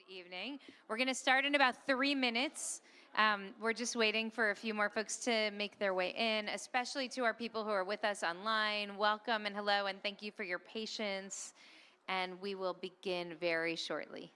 Good evening. We're going to start in about 3 minutes. We're just waiting for a few more folks to make their way in, especially to our people who are with us online. Welcome and hello, and thank you for your patience. And we will begin very shortly.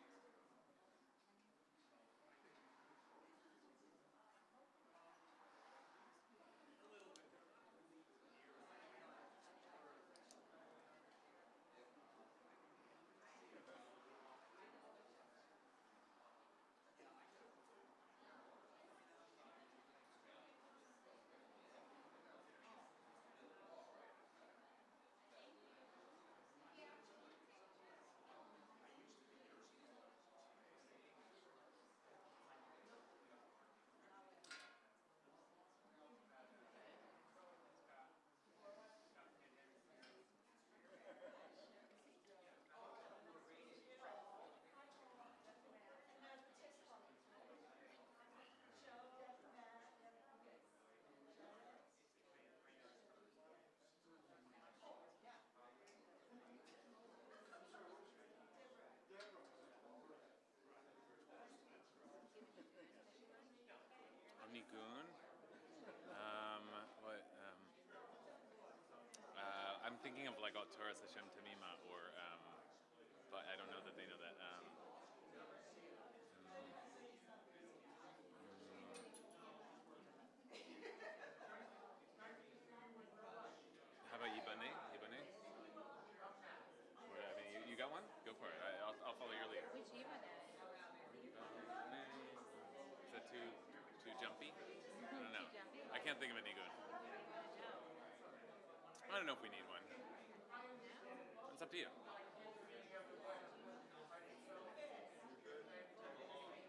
Nigun. I'm thinking of like Torah Hashem Tamima, but I don't know that they know that. How about Yibane? You got one? Go for it. I'll follow your lead. Which Yibane? Is that too jumpy? I don't know. I can't think of a Nigun. I don't know if we need one. It's up to you.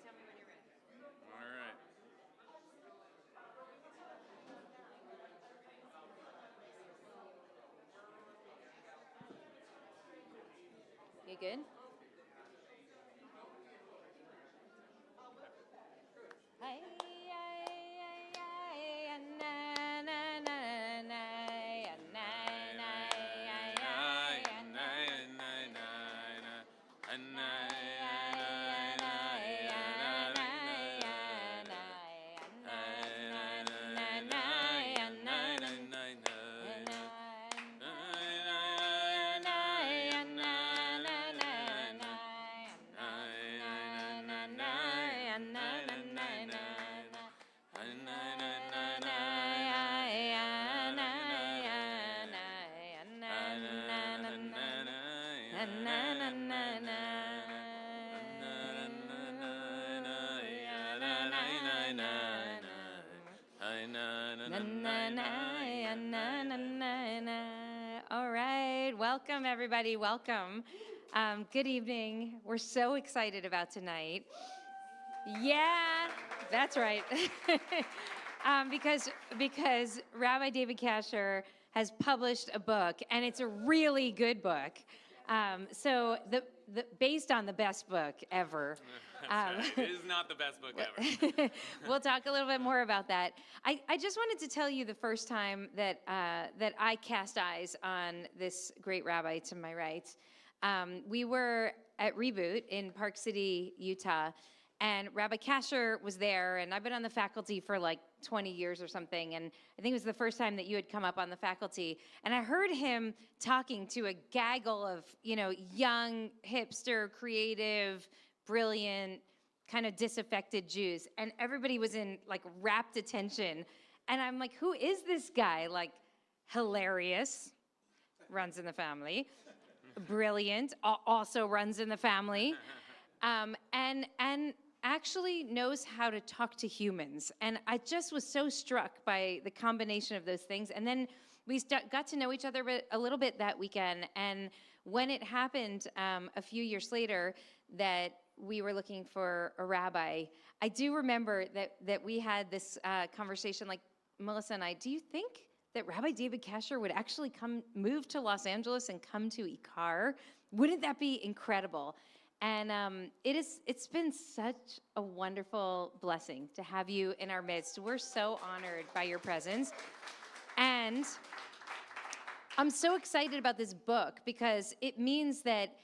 Tell me when you're ready. All right. You good? Hi. All right, welcome everybody, welcome. Good evening. We're so excited about tonight. Yeah, that's right. Because Rabbi David Kasher has published a book, and it's a really good book. So based on the best book ever. Right. It is not the best book ever. We'll talk a little bit more about that. I just wanted to tell you the first time that I cast eyes on this great rabbi to my right. We were at Reboot in Park City, Utah, and Rabbi Kasher was there, and I've been on the faculty for like 20 years or something, and I think it was the first time that you had come up on the faculty, and I heard him talking to a gaggle of, young, hipster, creative, brilliant, kind of disaffected Jews, and everybody was in like rapt attention, and I'm like, who is this guy? Like, hilarious, runs in the family, brilliant, also runs in the family, and actually knows how to talk to humans. And I just was so struck by the combination of those things. And then we got to know each other a little bit that weekend. And when it happened a few years later that we were looking for a rabbi, I do remember that we had this conversation, like Melissa and I, do you think that Rabbi David Kasher would actually move to Los Angeles and come to Ikar? Wouldn't that be incredible? And it's been such a wonderful blessing to have you in our midst. We're so honored by your presence. And I'm so excited about this book because it means that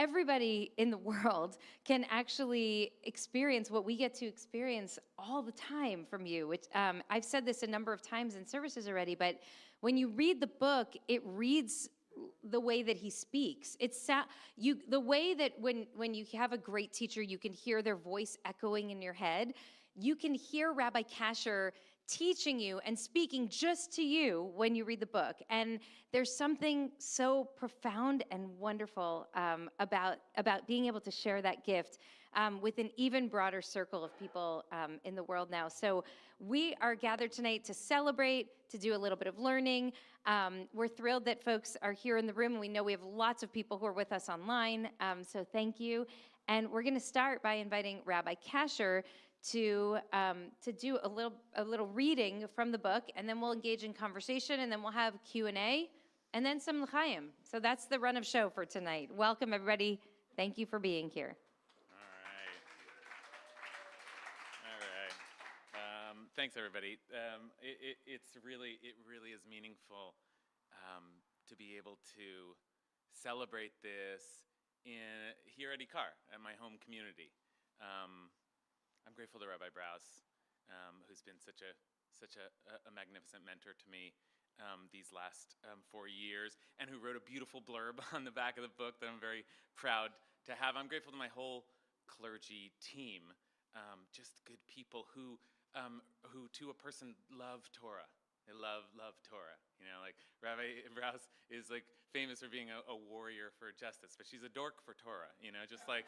everybody in the world can actually experience what we get to experience all the time from you, which I've said this a number of times in services already, but when you read the book, it reads the way that he speaks. The way that when you have a great teacher, you can hear their voice echoing in your head. You can hear Rabbi Kasher teaching you and speaking just to you when you read the book. And there's something so profound and wonderful about being able to share that gift with an even broader circle of people in the world now. So we are gathered tonight to celebrate, to do a little bit of learning. We're thrilled that folks are here in the room, and we know we have lots of people who are with us online, so thank you. And we're going to start by inviting Rabbi Kasher to do a little reading from the book, and then we'll engage in conversation, and then we'll have Q&A, and then some l'chaim. So that's the run of show for tonight. Welcome, everybody. Thank you for being here. Thanks, everybody. It really is meaningful to be able to celebrate this here at Ikar, at my home community. I'm grateful to Rabbi Brous, who's been such a magnificent mentor to me these last 4 years, and who wrote a beautiful blurb on the back of the book that I'm very proud to have. I'm grateful to my whole clergy team, just good people who to a person love Torah. They love Torah. You know, like Rabbi Brous is like famous for being a warrior for justice, but she's a dork for Torah. You know, just like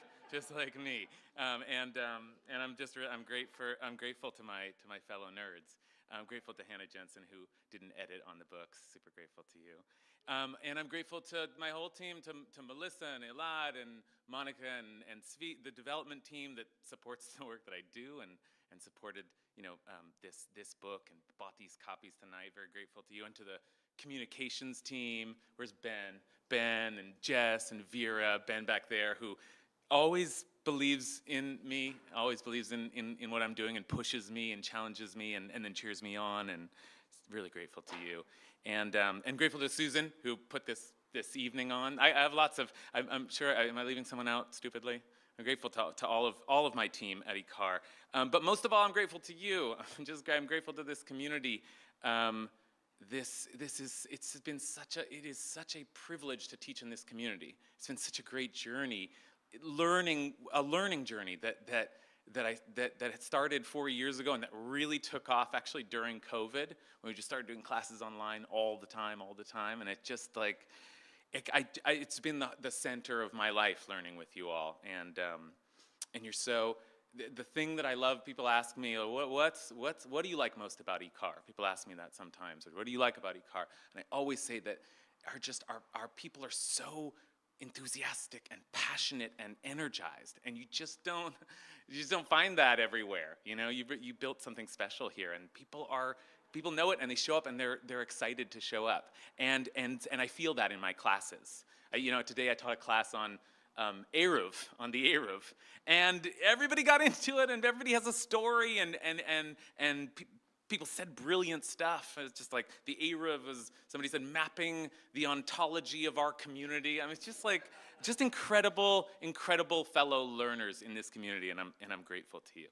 me. And I'm grateful to my fellow nerds. I'm grateful to Hannah Jensen, who didn't edit on the books. Super grateful to you. And I'm grateful to my whole team, to Melissa and Elad and Monica and Svi, the development team that supports the work that I do and supported, this book and bought these copies tonight. Very grateful to you. And to the communications team. Where's Ben? Ben and Jess and Vera. Ben back there, who always believes in me, always believes in what I'm doing and pushes me and challenges me and then cheers me on. And really grateful to you. And grateful to Susan, who put this evening on. I have lots of, I'm sure, am I leaving someone out stupidly? I'm grateful to all of my team at Ikar. But most of all, I'm grateful to you. I'm grateful to this community. It is such a privilege to teach in this community. It's been such a great journey, a learning journey that had started 4 years ago and that really took off actually during COVID, when we just started doing classes online all the time, and it just like, it's been the center of my life learning with you all, and you're so. The thing that I love, people ask me, what do you like most about Ikar? People ask me that sometimes, or what do you like about Ikar? And I always say that our people are so enthusiastic and passionate and energized, and you just don't find that everywhere. You know, you built something special here, and people know it, and they show up, and they're excited to show up, and I feel that in my classes. Today I taught a class on the Eruv, and everybody got into it, and everybody has a story, and people said brilliant stuff. It's just like the Eruv was, somebody said, mapping the ontology of our community. I mean, it's just incredible fellow learners in this community, and I'm grateful to you.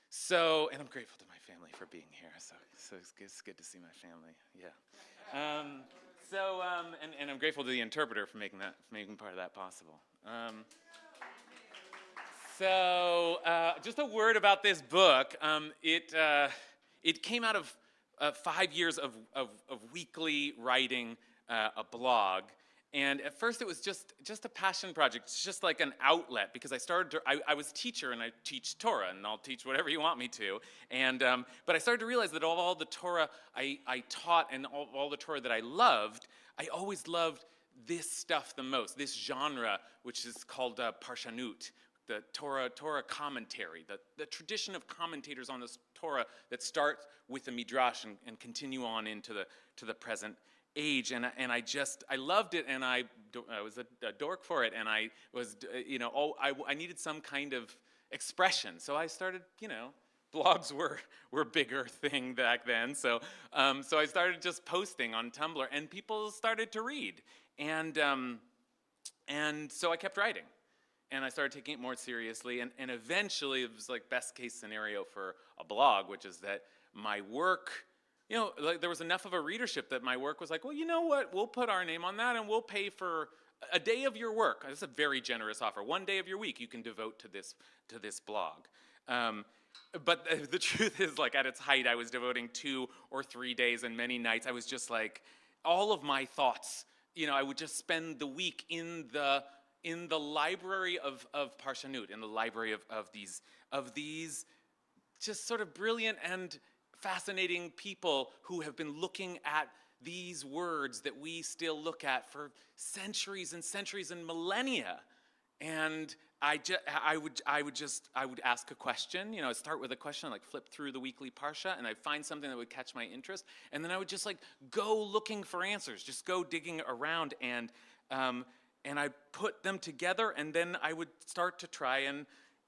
So, and I'm grateful to my family for being here. So it's good to see my family. Yeah. And I'm grateful to the interpreter for making part of that possible. Just a word about this book. It came out of 5 years of weekly writing a blog. And at first it was just a passion project. It's just like an outlet, because I was a teacher and I teach Torah, and I'll teach whatever you want me to. But I started to realize that all the Torah I taught and all the Torah that I loved, I always loved this stuff the most, this genre, which is called ParshaNut, the Torah commentary, the tradition of commentators on this Torah that start with the Midrash and continue on into the present age, and I loved it, and I was a dork for it, and I was, I needed some kind of expression, so I started, blogs were a bigger thing back then, so I started just posting on Tumblr, and people started to read, and And so I kept writing. And I started taking it more seriously. And eventually, it was like best case scenario for a blog, which is that my work, like there was enough of a readership that my work was like, well, you know what? We'll put our name on that and we'll pay for a day of your work. This is a very generous offer. One day of your week you can devote to this blog. But the truth is, like at its height, I was devoting 2 or 3 days and many nights. I was just like, all of my thoughts, I would just spend the week in the library of ParshaNut, in the library of these just sort of brilliant and fascinating people who have been looking at these words that we still look at for centuries and centuries and millennia. And I would ask a question, I'd start with a question, like flip through the weekly Parsha, and I'd find something that would catch my interest, and then I would just like go looking for answers, just go digging around, and I put them together, and then I would start to try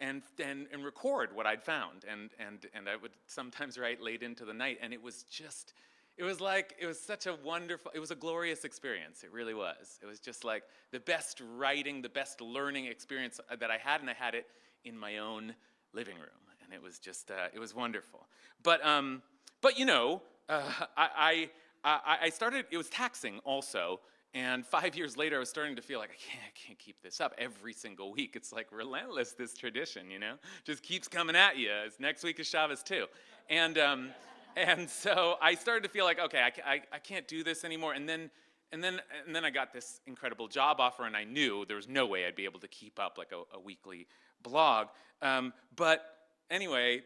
and record what I'd found, and I would sometimes write late into the night, and it was such a wonderful, it was a glorious experience. It really was. It was just like the best writing, the best learning experience that I had, and I had it in my own living room, and it was just, it was wonderful. But I started, it was taxing also. And 5 years later, I was starting to feel like, I can't keep this up every single week. It's like relentless, this tradition, just keeps coming at you. Next week is Shabbos too. And so I started to feel like, okay, I can't do this anymore. And then I got this incredible job offer, and I knew there was no way I'd be able to keep up like a weekly blog. But anyway,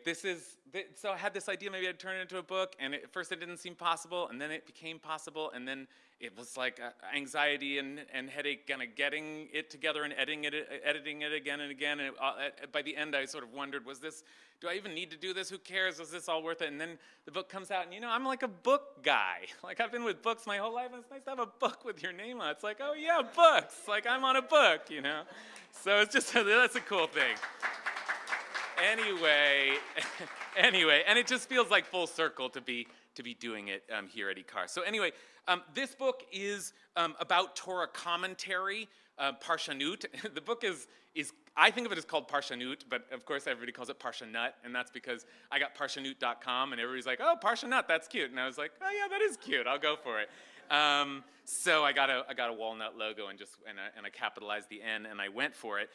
so I had this idea maybe I'd turn it into a book, and at first it didn't seem possible, and then it became possible, and then it was like anxiety and headache kind of getting it together and editing it again and again, and by the end I sort of wondered, do I even need to do this? Who cares? Is this all worth it? And then the book comes out, and I'm like a book guy. Like I've been with books my whole life, and it's nice to have a book with your name on it. It's like, oh yeah, books. Like I'm on a book, So it's just, that's a cool thing. Anyway, and it just feels like full circle to be doing it here at Ikar. So anyway, this book is about Torah commentary, ParshaNut. The book is I think of it as called ParshaNut, but of course everybody calls it ParshaNut, and that's because I got ParshaNut.com, and everybody's like, oh, ParshaNut, that's cute. And I was like, oh yeah, that is cute. I'll go for it. So I got a walnut logo and I capitalized the N, and I went for it.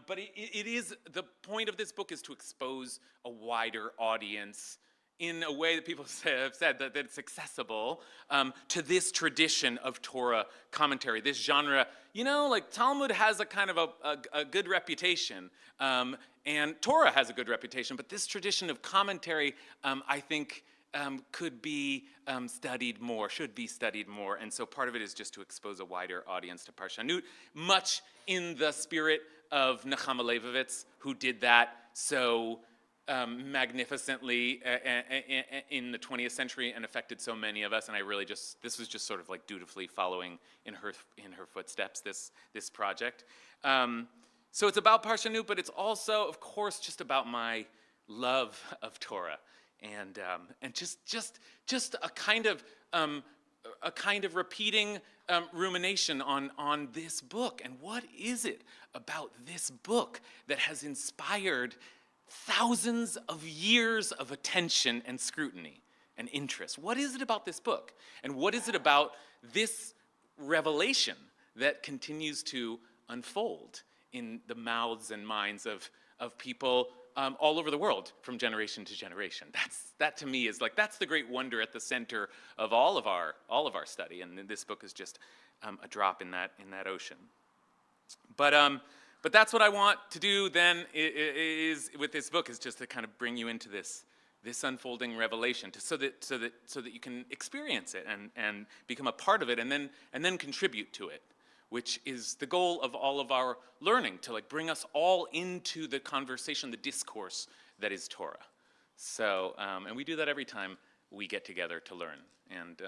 But it is, the point of this book is to expose a wider audience in a way that people have said that it's accessible to this tradition of Torah commentary, this genre. Like Talmud has a kind of a good reputation, and Torah has a good reputation, but this tradition of commentary, I think, could be studied more, should be studied more. And so part of it is just to expose a wider audience to ParshaNut, much in the spirit of Nechama Leibovitz, who did that so magnificently in the 20th century and affected so many of us. And this was just sort of like dutifully following in her footsteps, this project. So it's about ParshaNut, but it's also, of course, just about my love of Torah. And just a kind of repeating rumination on this book. And what is it about this book that has inspired thousands of years of attention and scrutiny and interest? What is it about this book? And what is it about this revelation that continues to unfold in the mouths and minds of people all over the world from generation to generation? That to me is like, that's the great wonder at the center of all of our study, and this book is just a drop in that ocean. But that's what I want to do then is with this book, is just to kind of bring you into this unfolding revelation, so that you can experience it and become a part of it, and then contribute to it, which is the goal of all of our learning, to like bring us all into the conversation, the discourse that is Torah. So and we do that every time we get together to learn, and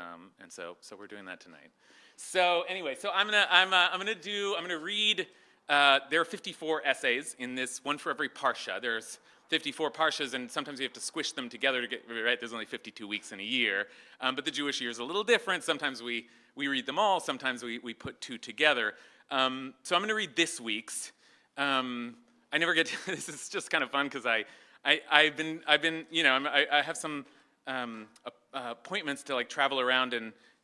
so we're doing that tonight. So anyway, so I'm gonna read. There are 54 essays in this, one for every parsha. There's 54 parshas, and sometimes you have to squish them together to get right. There's only 52 weeks in a year, but the Jewish year is a little different. Sometimes we we read them all. Sometimes we put two together. So I'm going to read this week's. I never get to, this is just kind of fun because I've been I have some appointments to like travel around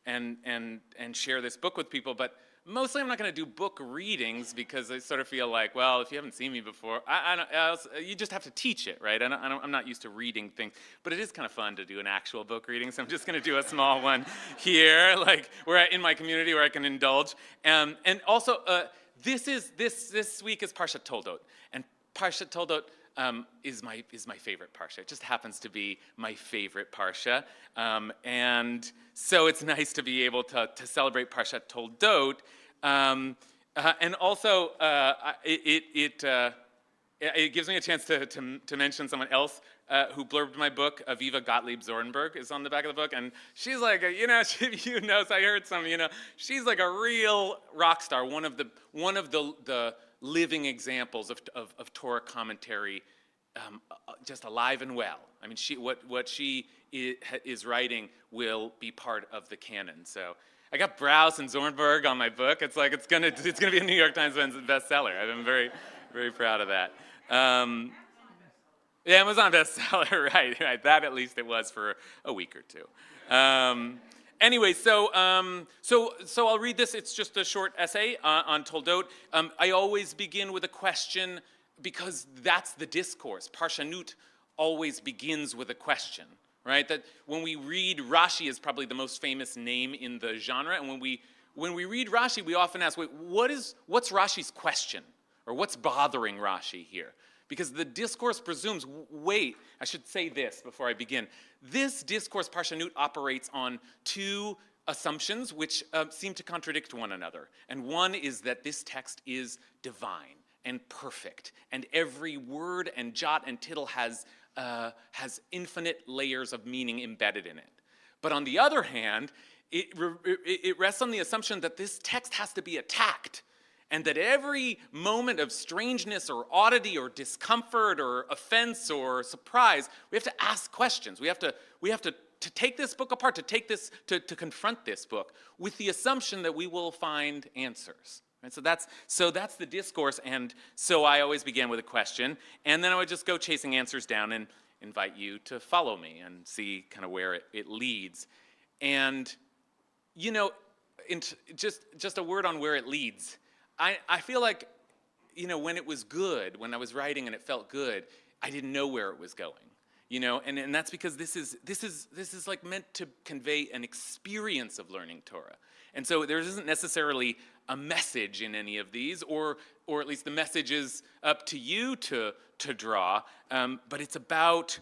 and share this book with people, but mostly I'm not going to do book readings because I sort of feel like, well, if you haven't seen me before, you just have to teach it, right? I'm not used to reading things, but it is kind of fun to do an actual book reading, so I'm just going to do a small one here, like in my community where I can indulge. And also, this week is Parshat Toldot, and Parshat Toldot is my favorite parsha. It just happens to be my favorite parsha, and so it's nice to be able to celebrate Parshat Toldot, and also it gives me a chance to mention someone else who blurbed my book. Aviva Gottlieb Zornberg is on the back of the book, and she's like, I heard some, she's like a real rock star, one of the living examples of Torah commentary, just alive and well. I mean, what she is writing will be part of the canon. So I got Brous and Zornberg on my book. It's like it's gonna be a New York Times bestseller. I'm very, very proud of that. Yeah, Amazon bestseller, right. That at least it was for a week or two. Anyway, so I'll read this. It's just a short essay on Toldot. I always begin with a question because that's the discourse. ParshaNut always begins with a question, right? That when we read, Rashi is probably the most famous name in the genre, and when we read Rashi, we often ask, wait, what's Rashi's question? Or what's bothering Rashi here? Because the discourse presumes, wait, I should say this before I begin. This discourse, ParshaNut, operates on two assumptions which seem to contradict one another. And one is that this text is divine and perfect, and every word and jot and tittle has infinite layers of meaning embedded in it. But on the other hand, it rests on the assumption that this text has to be attacked, and that every moment of strangeness or oddity or discomfort or offense or surprise, we have to ask questions. We have to take this book apart, to confront this book with the assumption that we will find answers. Right? So that's the discourse, and so I always begin with a question, and then I would just go chasing answers down and invite you to follow me and see kind of where it leads. And, just a word on where it leads. I feel like, when it was good, when I was writing and it felt good, I didn't know where it was going, and that's because this is like meant to convey an experience of learning Torah. And so there isn't necessarily a message in any of these, or at least the message is up to you to draw, but it's about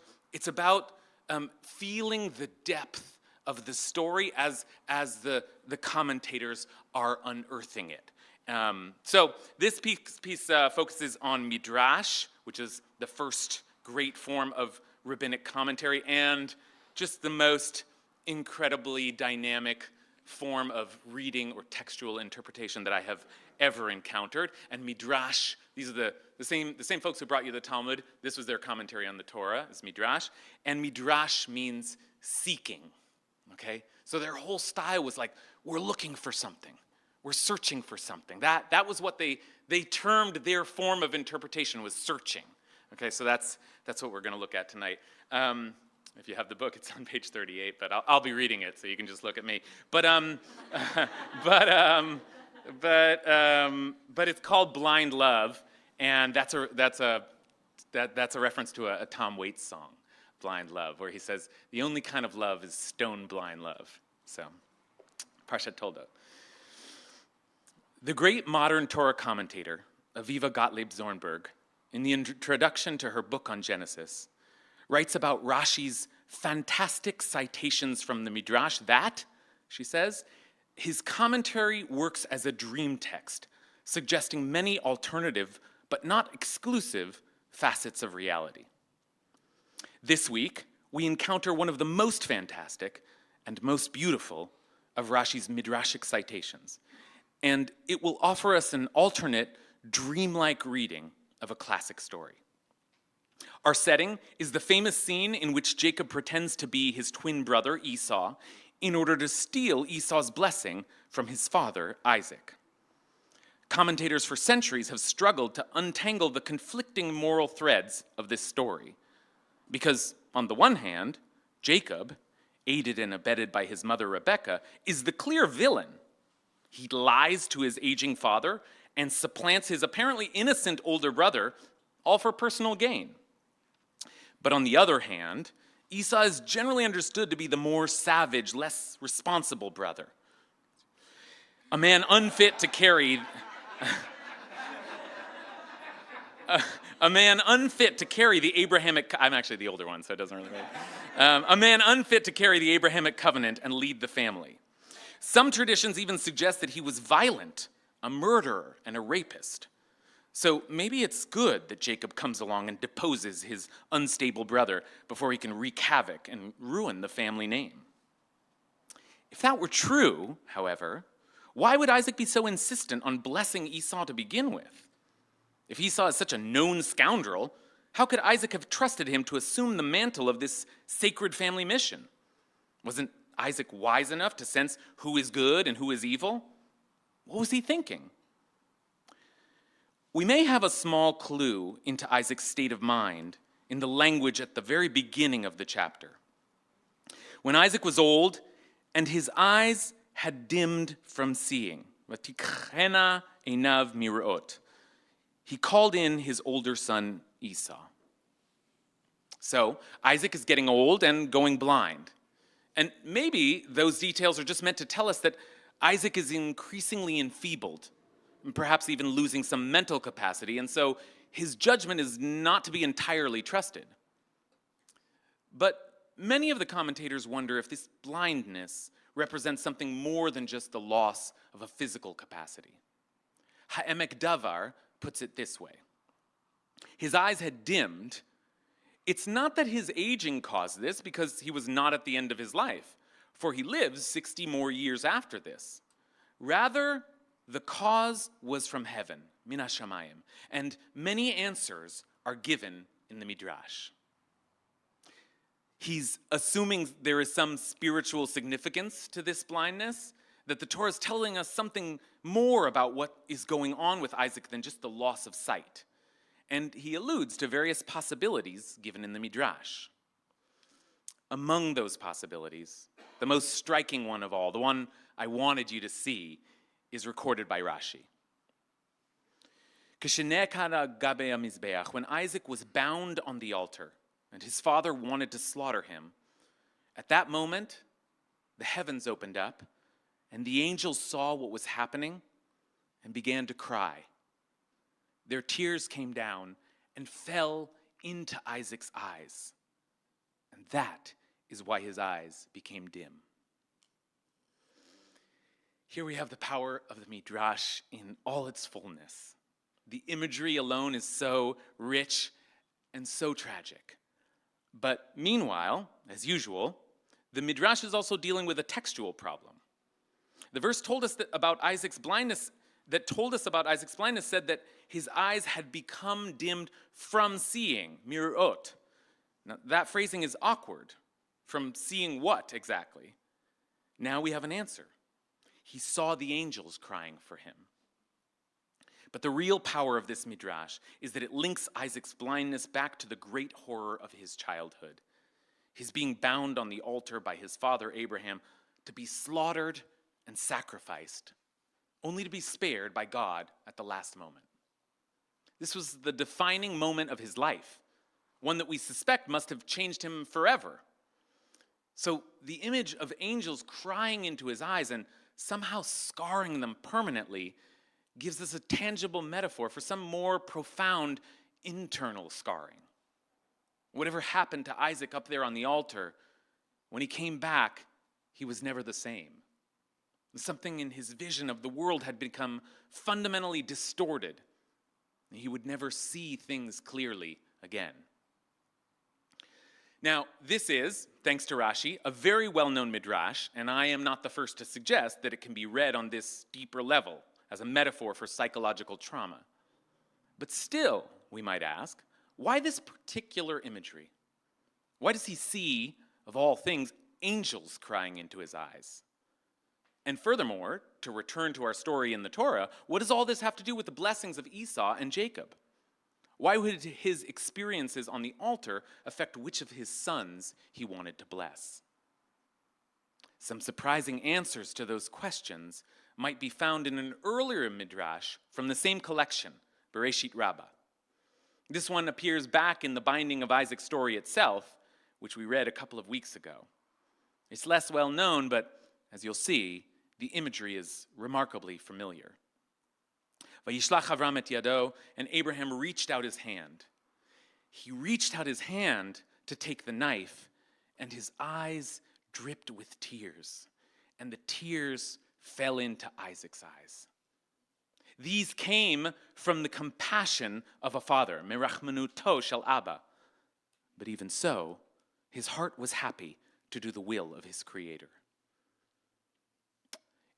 feeling the depth of the story as the commentators are unearthing it. So this piece focuses on Midrash, which is the first great form of rabbinic commentary, and just the most incredibly dynamic form of reading or textual interpretation that I have ever encountered. And Midrash, these are the same folks who brought you the Talmud. This was their commentary on the Torah, is Midrash. And Midrash means seeking, okay? So their whole style was like, we're looking for something. We're searching for something. That was what they termed their form of interpretation, was searching. Okay, so that's what we're going to look at tonight. If you have the book, it's on page 38, but I'll be reading it, so you can just look at me. But it's called Blind Love, and that's a reference to a Tom Waits song, Blind Love, where he says the only kind of love is stone blind love. So, Parshat Toldot. The great modern Torah commentator, Aviva Gottlieb Zornberg, in the introduction to her book on Genesis, writes about Rashi's fantastic citations from the Midrash that, she says, his commentary works as a dream text, suggesting many alternative, but not exclusive, facets of reality. This week, we encounter one of the most fantastic and most beautiful of Rashi's Midrashic citations, and it will offer us an alternate, dreamlike reading of a classic story. Our setting is the famous scene in which Jacob pretends to be his twin brother, Esau, in order to steal Esau's blessing from his father, Isaac. Commentators for centuries have struggled to untangle the conflicting moral threads of this story. Because, on the one hand, Jacob, aided and abetted by his mother Rebekah, is the clear villain. He lies to his aging father and supplants his apparently innocent older brother, all for personal gain. But on the other hand, Esau is generally understood to be the more savage, less responsible brother. A man unfit to carry a man unfit to carry the Abrahamic, I'm actually the older one, so it doesn't really matter. A man unfit to carry the Abrahamic covenant and lead the family. Some traditions even suggest that he was violent, a murderer, and a rapist. So maybe it's good that Jacob comes along and deposes his unstable brother before he can wreak havoc and ruin the family name. If that were true, however, why would Isaac be so insistent on blessing Esau to begin with? If Esau is such a known scoundrel, how could Isaac have trusted him to assume the mantle of this sacred family mission? Wasn't Isaac wise enough to sense who is good and who is evil? What was he thinking? We may have a small clue into Isaac's state of mind in the language at the very beginning of the chapter. When Isaac was old and his eyes had dimmed from seeing, "Vatikhena einav mirot," he called in his older son Esau. So Isaac is getting old and going blind. And maybe those details are just meant to tell us that Isaac is increasingly enfeebled, and perhaps even losing some mental capacity, and so his judgment is not to be entirely trusted. But many of the commentators wonder if this blindness represents something more than just the loss of a physical capacity. Ha'emek Davar puts it this way. His eyes had dimmed. It's not that his aging caused this, because he was not at the end of his life, for he lives 60 more years after this. Rather, the cause was from heaven, min hashamayim, and many answers are given in the Midrash. He's assuming there is some spiritual significance to this blindness, that the Torah is telling us something more about what is going on with Isaac than just the loss of sight. And he alludes to various possibilities given in the Midrash. Among those possibilities, the most striking one of all, the one I wanted you to see, is recorded by Rashi. When Isaac was bound on the altar and his father wanted to slaughter him, at that moment, the heavens opened up and the angels saw what was happening and began to cry. Their tears came down and fell into Isaac's eyes. And that is why his eyes became dim. Here we have the power of the Midrash in all its fullness. The imagery alone is so rich and so tragic. But meanwhile, as usual, the Midrash is also dealing with a textual problem. The verse told us about Isaac's blindness said that his eyes had become dimmed from seeing, mirot. Now, that phrasing is awkward. From seeing what exactly? Now we have an answer. He saw the angels crying for him. But the real power of this midrash is that it links Isaac's blindness back to the great horror of his childhood. His being bound on the altar by his father Abraham to be slaughtered and sacrificed, only to be spared by God at the last moment. This was the defining moment of his life, one that we suspect must have changed him forever. So the image of angels crying into his eyes and somehow scarring them permanently gives us a tangible metaphor for some more profound internal scarring. Whatever happened to Isaac up there on the altar, when he came back, he was never the same. Something in his vision of the world had become fundamentally distorted. He would never see things clearly again. Now, this is, thanks to Rashi, a very well-known midrash, and I am not the first to suggest that it can be read on this deeper level as a metaphor for psychological trauma. But still, we might ask, why this particular imagery? Why does he see, of all things, angels crying into his eyes. And furthermore, to return to our story in the Torah, what does all this have to do with the blessings of Esau and Jacob? Why would his experiences on the altar affect which of his sons he wanted to bless? Some surprising answers to those questions might be found in an earlier midrash from the same collection, Bereshit Rabbah. This one appears back in the binding of Isaac's story itself, which we read a couple of weeks ago. It's less well known, but as you'll see, the imagery is remarkably familiar. Vayishlach Avram et yado, and Abraham reached out his hand. He reached out his hand to take the knife, and his eyes dripped with tears, and the tears fell into Isaac's eyes. These came from the compassion of a father, merachmanuto shel Abba. But even so, his heart was happy to do the will of his Creator.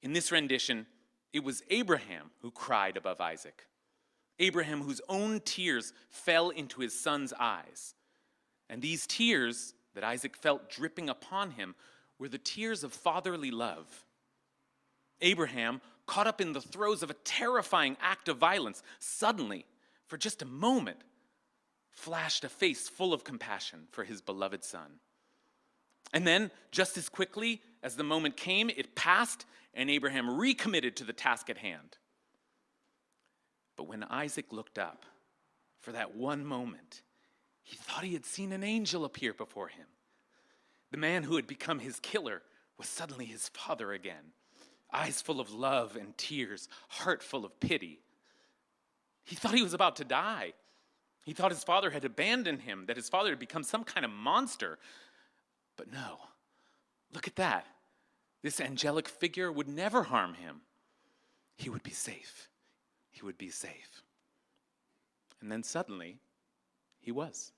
In this rendition, it was Abraham who cried above Isaac. Abraham whose own tears fell into his son's eyes. And these tears that Isaac felt dripping upon him were the tears of fatherly love. Abraham, caught up in the throes of a terrifying act of violence, suddenly, for just a moment, flashed a face full of compassion for his beloved son. And then, just as quickly as the moment came, it passed, and Abraham recommitted to the task at hand. But when Isaac looked up, for that one moment, he thought he had seen an angel appear before him. The man who had become his killer was suddenly his father again, eyes full of love and tears, heart full of pity. He thought he was about to die. He thought his father had abandoned him, that his father had become some kind of monster. But no, look at that. This angelic figure would never harm him. He would be safe. He would be safe. And then suddenly, he was.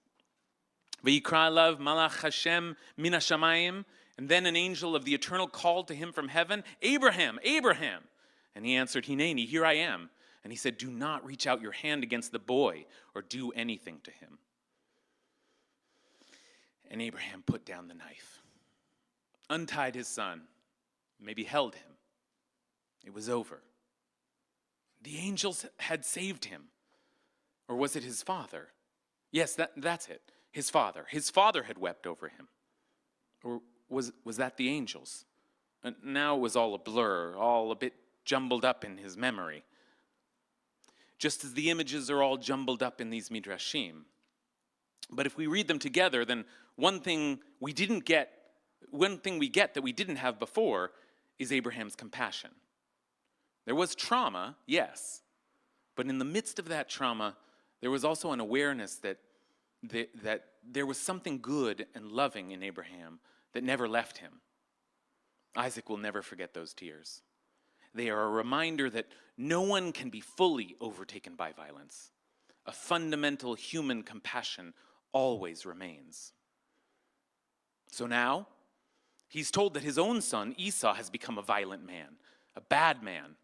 Vayikra elav malach Hashem min hashamayim, and then an angel of the eternal called to him from heaven, Abraham, Abraham. And he answered, Hineni, here I am. And he said, do not reach out your hand against the boy or do anything to him. And Abraham put down the knife, untied his son, maybe held him. It was over. The angels had saved him. Or was it his father? Yes, that's it. His father. His father had wept over him. Or was that the angels? And now it was all a blur, all a bit jumbled up in his memory. Just as the images are all jumbled up in these midrashim. But if we read them together, then one thing we get that we didn't have before is Abraham's compassion. There was trauma, yes, but in the midst of that trauma, there was also an awareness that there was something good and loving in Abraham that never left him. Isaac will never forget those tears. They are a reminder that no one can be fully overtaken by violence. A fundamental human compassion always remains. So now, he's told that his own son, Esau, has become a violent man, a bad man.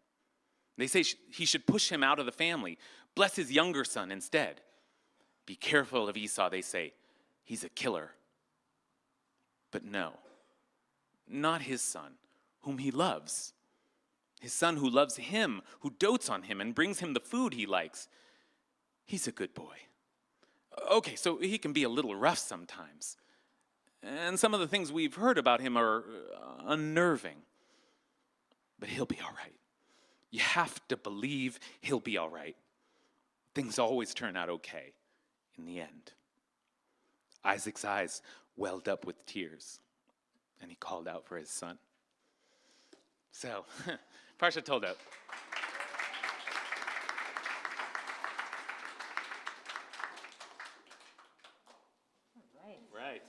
They say he should push him out of the family, bless his younger son instead. Be careful of Esau, they say. He's a killer. But no, not his son, whom he loves. His son who loves him, who dotes on him and brings him the food he likes. He's a good boy. Okay, so he can be a little rough sometimes. And some of the things we've heard about him are unnerving. But he'll be all right. You have to believe he'll be all right. Things always turn out okay in the end. Isaac's eyes welled up with tears, and he called out for his son. So, Parsha told out. Right.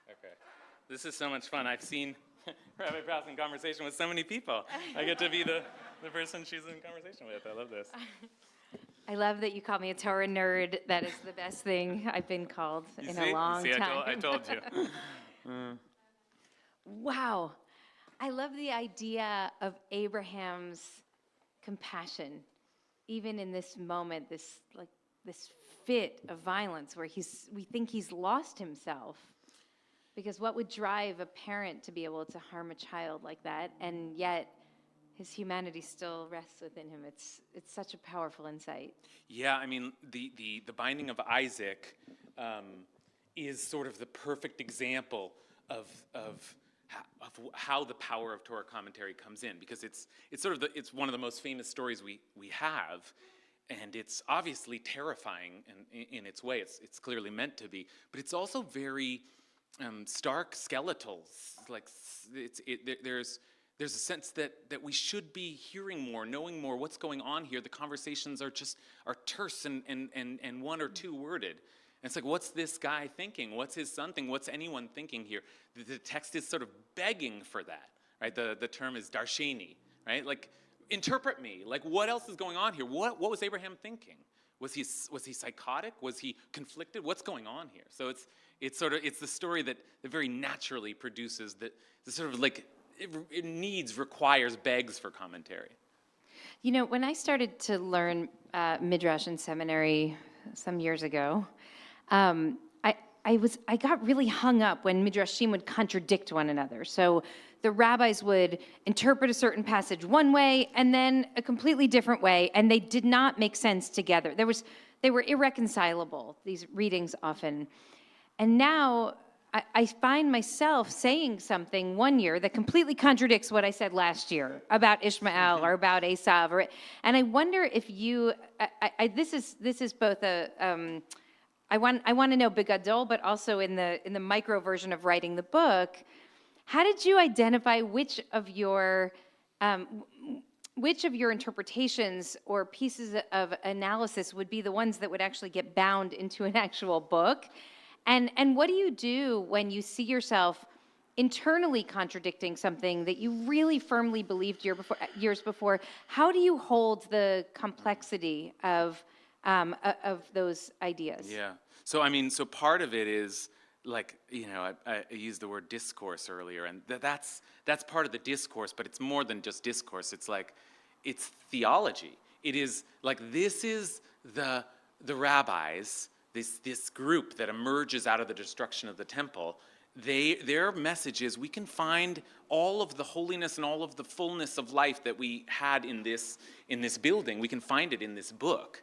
Okay. This is so much fun. I've seen Rabbi Prowse in conversation with so many people. I get to be the person she's in conversation with. I love this. I love that you call me a Torah nerd. That is the best thing I've been called in a long time. I told you. Wow. I love the idea of Abraham's compassion, even in this moment, this fit of violence where we think he's lost himself. Because what would drive a parent to be able to harm a child like that, and yet his humanity still rests within him? It's such a powerful insight. Yeah, I mean, the binding of Isaac is sort of the perfect example of how the power of Torah commentary comes in, because it's it's one of the most famous stories we have, and it's obviously terrifying in its way. It's clearly meant to be, but it's also very stark skeletal. Like there's a sense that we should be hearing more, knowing more, what's going on here. The conversations are terse and one or two worded. And it's like, what's this guy thinking? What's his son thinking? What's anyone thinking here? The text is sort of begging for that, right? The term is darsheni, right? Like, interpret me. Like, what else is going on here? What was Abraham thinking? Was he psychotic? Was he conflicted? What's going on here? So it's the story that very naturally produces the sort of like it requires, begs for commentary. You know, when I started to learn Midrash in seminary some years ago, I got really hung up when Midrashim would contradict one another. So the rabbis would interpret a certain passage one way and then a completely different way, and they did not make sense together. They were irreconcilable, these readings often. And now I find myself saying something one year that completely contradicts what I said last year about Ishmael or about Esav, and I wonder if you. This is both a. I want to know Bigadol, but also in the micro version of writing the book. How did you identify which of your interpretations or pieces of analysis would be the ones that would actually get bound into an actual book? And what do you do when you see yourself internally contradicting something that you really firmly believed years before? How do you hold the complexity of those ideas? Yeah. So I mean, so part of it is like, you know, I used the word discourse earlier, and that's part of the discourse, but it's more than just discourse. It's like, it's theology. It is like, this is the rabbis, this group that emerges out of the destruction of the temple. Their message is, we can find all of the holiness and all of the fullness of life that we had in this building. We can find it in this book.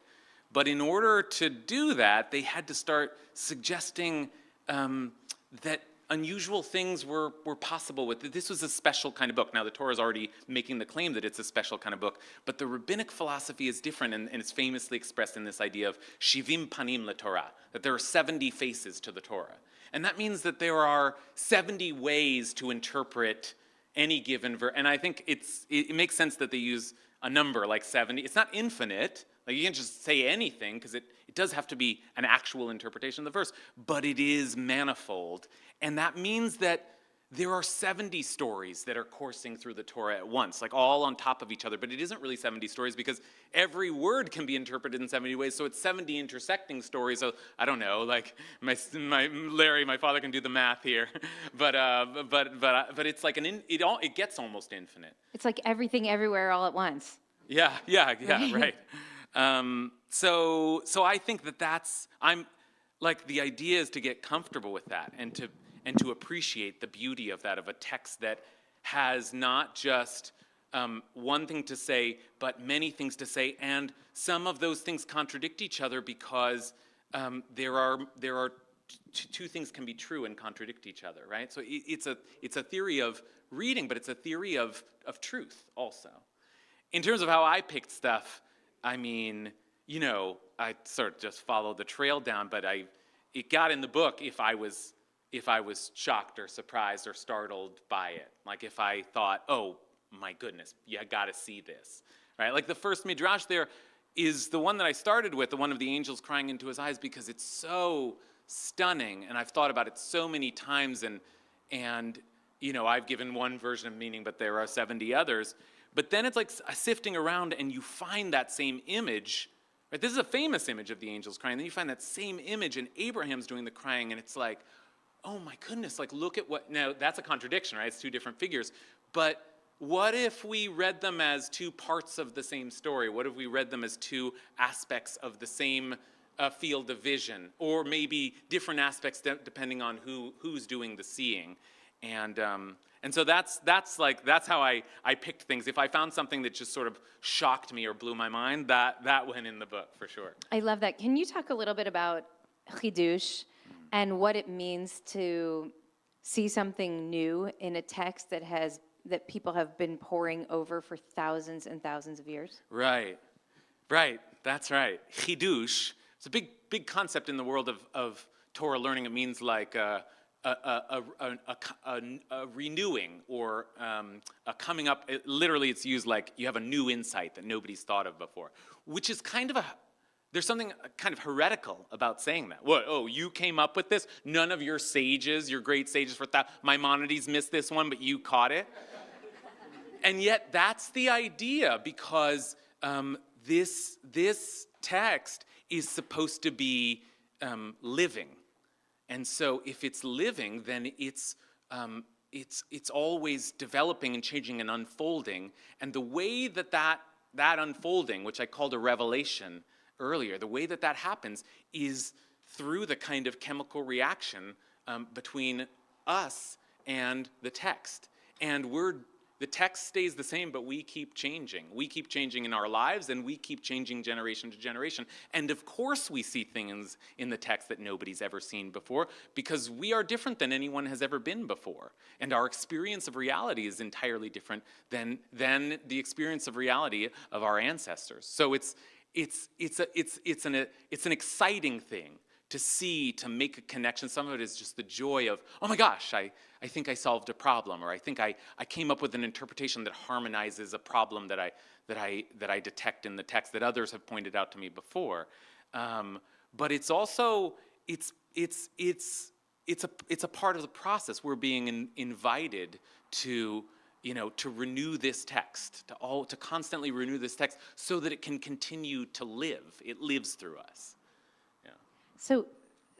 But in order to do that, they had to start suggesting that unusual things were possible with it. This was a special kind of book. Now, the Torah is already making the claim that it's a special kind of book, but the rabbinic philosophy is different, and it's famously expressed in this idea of shivim panim leTorah, that there are 70 faces to the Torah. And that means that there are 70 ways to interpret any given verse. And I think it makes sense that they use a number like 70. It's not infinite. Like, you can't just say anything, because it does have to be an actual interpretation of the verse, but it is manifold. And that means that there are 70 stories that are coursing through the Torah at once, like all on top of each other. But it isn't really 70 stories, because every word can be interpreted in 70 ways. So it's 70 intersecting stories. So I don't know, like my father can do the math here, but it's like it gets almost infinite. It's like everything, everywhere, all at once. Yeah, right. So I think I'm like, the idea is to get comfortable with that and to appreciate the beauty of that, of a text that has not just one thing to say, but many things to say, and some of those things contradict each other, because there are two things can be true and contradict each other, right? So it's a theory of reading, but it's a theory of truth also. In terms of how I picked stuff, I mean, you know, I sort of just followed the trail down, but it got in the book if I was shocked or surprised or startled by it. Like, if I thought, oh my goodness, you got to see this, right? Like, the first midrash there is the one that I started with, the one of the angels crying into his eyes, because it's so stunning, and I've thought about it so many times, and you know, I've given one version of meaning, but there are 70 others. But then it's like sifting around, and you find that same image, right? This is a famous image of the angels crying. Then you find that same image, and Abraham's doing the crying, and it's like, oh my goodness, like, look at what, now that's a contradiction, right? It's two different figures. But what if we read them as two parts of the same story? What if we read them as two aspects of the same field of vision, or maybe different aspects depending on who's doing the seeing. And so that's how I picked things. If I found something that just sort of shocked me or blew my mind, that went in the book for sure. I love that. Can you talk a little bit about chidush and what it means to see something new in a text that people have been poring over for thousands and thousands of years? Right, that's right. Chidush, it's a big concept in the world of Torah learning. It means like a renewing or a coming up. Literally, it's used like you have a new insight that nobody's thought of before, which is there's something kind of heretical about saying that. What? Oh, you came up with this? None of your sages, your great sages Maimonides missed this one, but you caught it? And yet, that's the idea, because this text is supposed to be living. And so if it's living, then it's always developing and changing and unfolding. And the way that unfolding, which I called a revelation earlier, the way that happens is through the kind of chemical reaction between us and the text. And the text stays the same, but we keep changing. We keep changing in our lives, and we keep changing generation to generation. And of course we see things in the text that nobody's ever seen before, because we are different than anyone has ever been before. And our experience of reality is entirely different than the experience of reality of our ancestors. So it's an exciting thing to see, to make a connection. Some of it is just the joy of, oh my gosh, I think I solved a problem, or I think I came up with an interpretation that harmonizes a problem that I detect in the text that others have pointed out to me before. But it's also it's a part of the process. We're being invited to renew this text, to constantly renew this text, so that it can continue to live. It lives through us.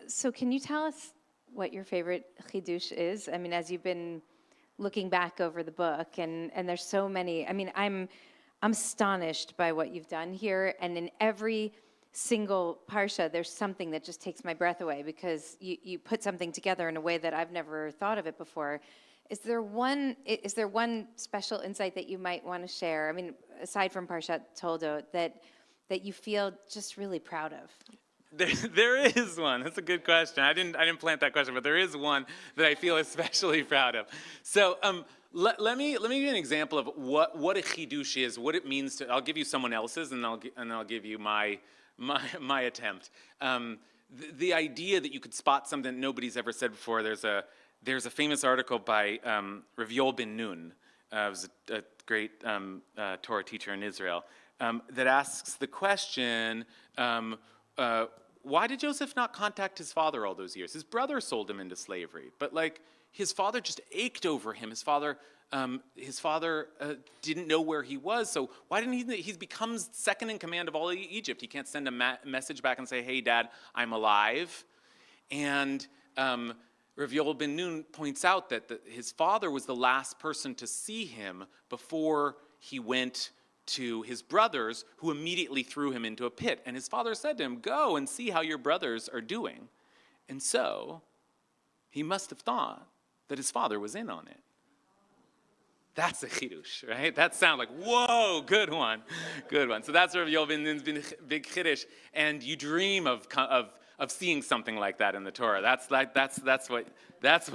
So can you tell us what your favorite chidush is? I mean, as you've been looking back over the book, and there's so many. I mean, I'm astonished by what you've done here, and in every single parsha, there's something that just takes my breath away, because you put something together in a way that I've never thought of it before. Is there one special insight that you might want to share? I mean, aside from Parshat Toldot, that you feel just really proud of? There is one. That's a good question. I didn't plant that question, but there is one that I feel especially proud of. So let me give you an example of what a chidush is, what it means to. I'll give you someone else's, and I'll give you my attempt. The idea that you could spot something that nobody's ever said before. There's a famous article by Rabbi ben Nun, was a great Torah teacher in Israel, that asks the question. Why did Joseph not contact his father all those years? His brother sold him into slavery, but his father just ached over him. His father didn't know where he was, so why didn't he becomes second in command of all Egypt? He can't send a message back and say, hey, Dad, I'm alive. And Rabbi ben Nun points out that his father was the last person to see him before he went to his brothers, who immediately threw him into a pit. And his father said to him, go and see how your brothers are doing. And so he must have thought that his father was in on it. That's a chidush, right? That sounds like, whoa, good one. So that's Rabbi ben Nun's big chidush. And you dream of seeing something like that in the Torah. That's what that's a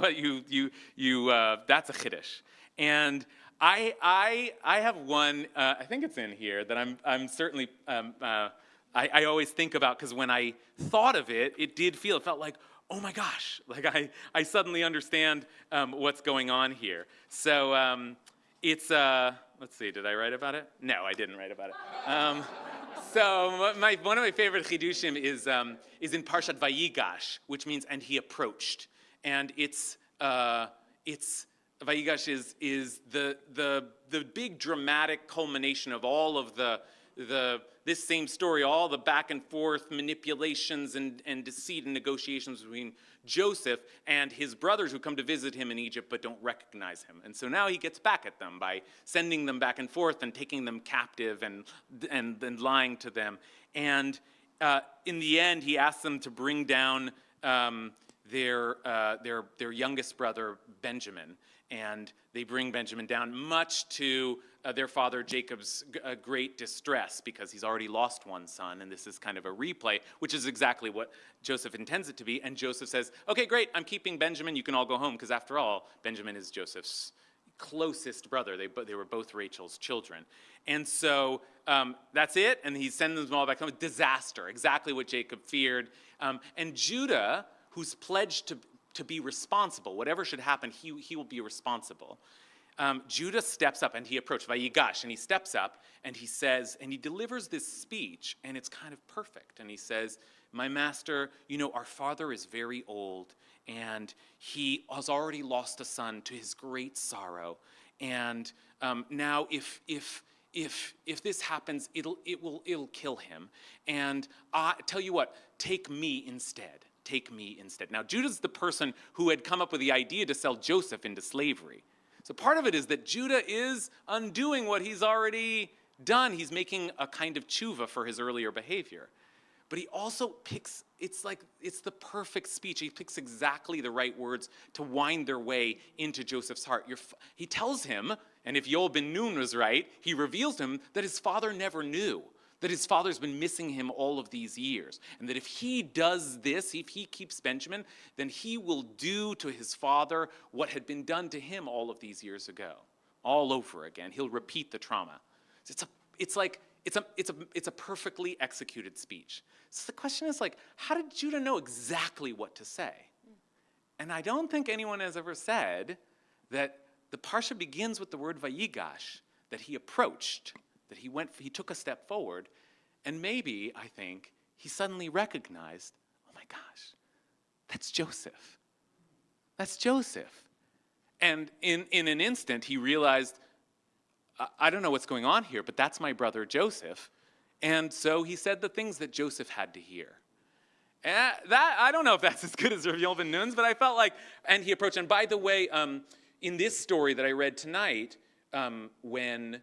chidush. And I have one. I think it's in here that I'm certainly. I always think about, because when I thought of it, it felt like, oh my gosh, I suddenly understand what's going on here. So it's let's see, did I write about it? No, I didn't write about it. So one of my favorite chidushim is in Parshat Vayigash, which means and he approached, and it's Vayigash is the big dramatic culmination of all of this same story, all the back and forth manipulations and deceit and negotiations between Joseph and his brothers, who come to visit him in Egypt but don't recognize him. And so now he gets back at them by sending them back and forth and taking them captive and lying to them. And in the end, he asks them to bring down their youngest brother, Benjamin. And they bring Benjamin down, much to their father Jacob's great distress, because he's already lost one son, and this is kind of a replay, which is exactly what Joseph intends it to be. And Joseph says, okay, great, I'm keeping Benjamin, you can all go home, because after all, Benjamin is Joseph's closest brother. They were both Rachel's children. And so that's it, and he sends them all back home. Disaster, exactly what Jacob feared. And Judah, who's pledged to be responsible, whatever should happen, he will be responsible. Judah steps up, and he approached Vayigash, and he steps up, and he says, and he delivers this speech, and it's kind of perfect. And he says, my master, our father is very old, and he has already lost a son to his great sorrow. And now if this happens, it'll kill him. And I tell you what, take me instead. Take me instead. Now, Judah's the person who had come up with the idea to sell Joseph into slavery. So part of it is that Judah is undoing what he's already done. He's making a kind of tshuva for his earlier behavior. But he also picks, it's the perfect speech. He picks exactly the right words to wind their way into Joseph's heart. He tells him, and if Yoel ben Nun was right, he reveals to him that his father never knew, that his father's been missing him all of these years, and that if he does this, if he keeps Benjamin, then he will do to his father what had been done to him all of these years ago, all over again. He'll repeat the trauma. It's a perfectly executed speech. So the question is, how did Judah know exactly what to say? And I don't think anyone has ever said that the parsha begins with the word vayigash, that he approached, that he took a step forward, and maybe, I think, he suddenly recognized, oh my gosh, that's Joseph. That's Joseph. And in an instant, he realized, I don't know what's going on here, but that's my brother Joseph. And so he said the things that Joseph had to hear. And I don't know if that's as good as Rabbi Yoel ben Nun's, but I felt like, and he approached, and by the way, in this story that I read tonight, when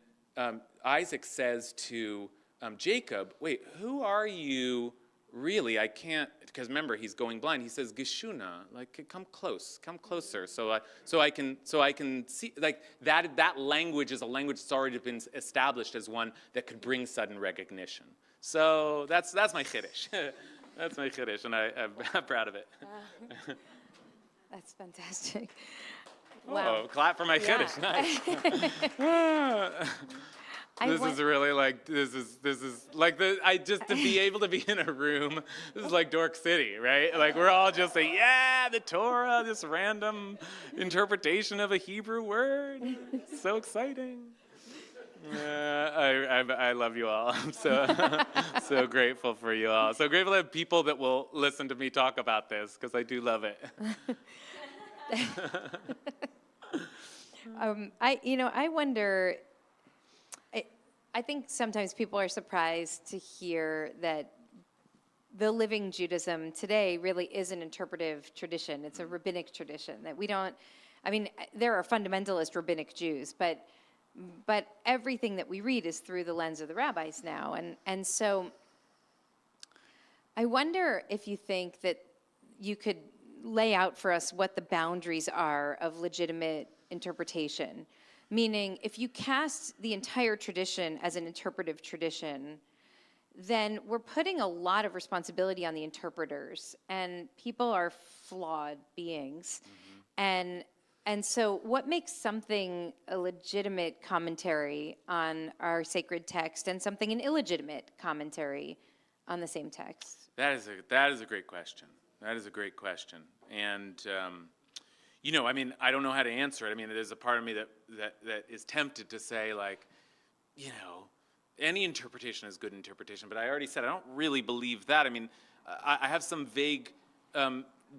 Isaac says to Jacob, wait, who are you really? I can't, because remember, he's going blind. He says, Geshuna, come closer, so I can see, that language is a language that's already been established as one that could bring sudden recognition. So that's my chiddush. That's my chiddush, and I'm proud of it. That's fantastic. Oh, Wow. clap for my chiddush. Nice. This is really this is like to be able to be in a room, this is like Dork City, right? We're all just like, yeah, the Torah, this random interpretation of a Hebrew word. It's so exciting. I love you all. I'm so grateful for you all. So grateful to have people that will listen to me talk about this, because I do love it. I wonder, I think sometimes people are surprised to hear that the living Judaism today really is an interpretive tradition. It's a rabbinic tradition that there are fundamentalist rabbinic Jews, but everything that we read is through the lens of the rabbis now. And so I wonder if you think that you could lay out for us what the boundaries are of legitimate interpretation. Meaning, if you cast the entire tradition as an interpretive tradition, then we're putting a lot of responsibility on the interpreters, and people are flawed beings. Mm-hmm. And so what makes something a legitimate commentary on our sacred text and something an illegitimate commentary on the same text? That is a great question. That is a great question. And I don't know how to answer it. There's a part of me that is tempted to say, any interpretation is good interpretation. But I already said I don't really believe that. I have some vague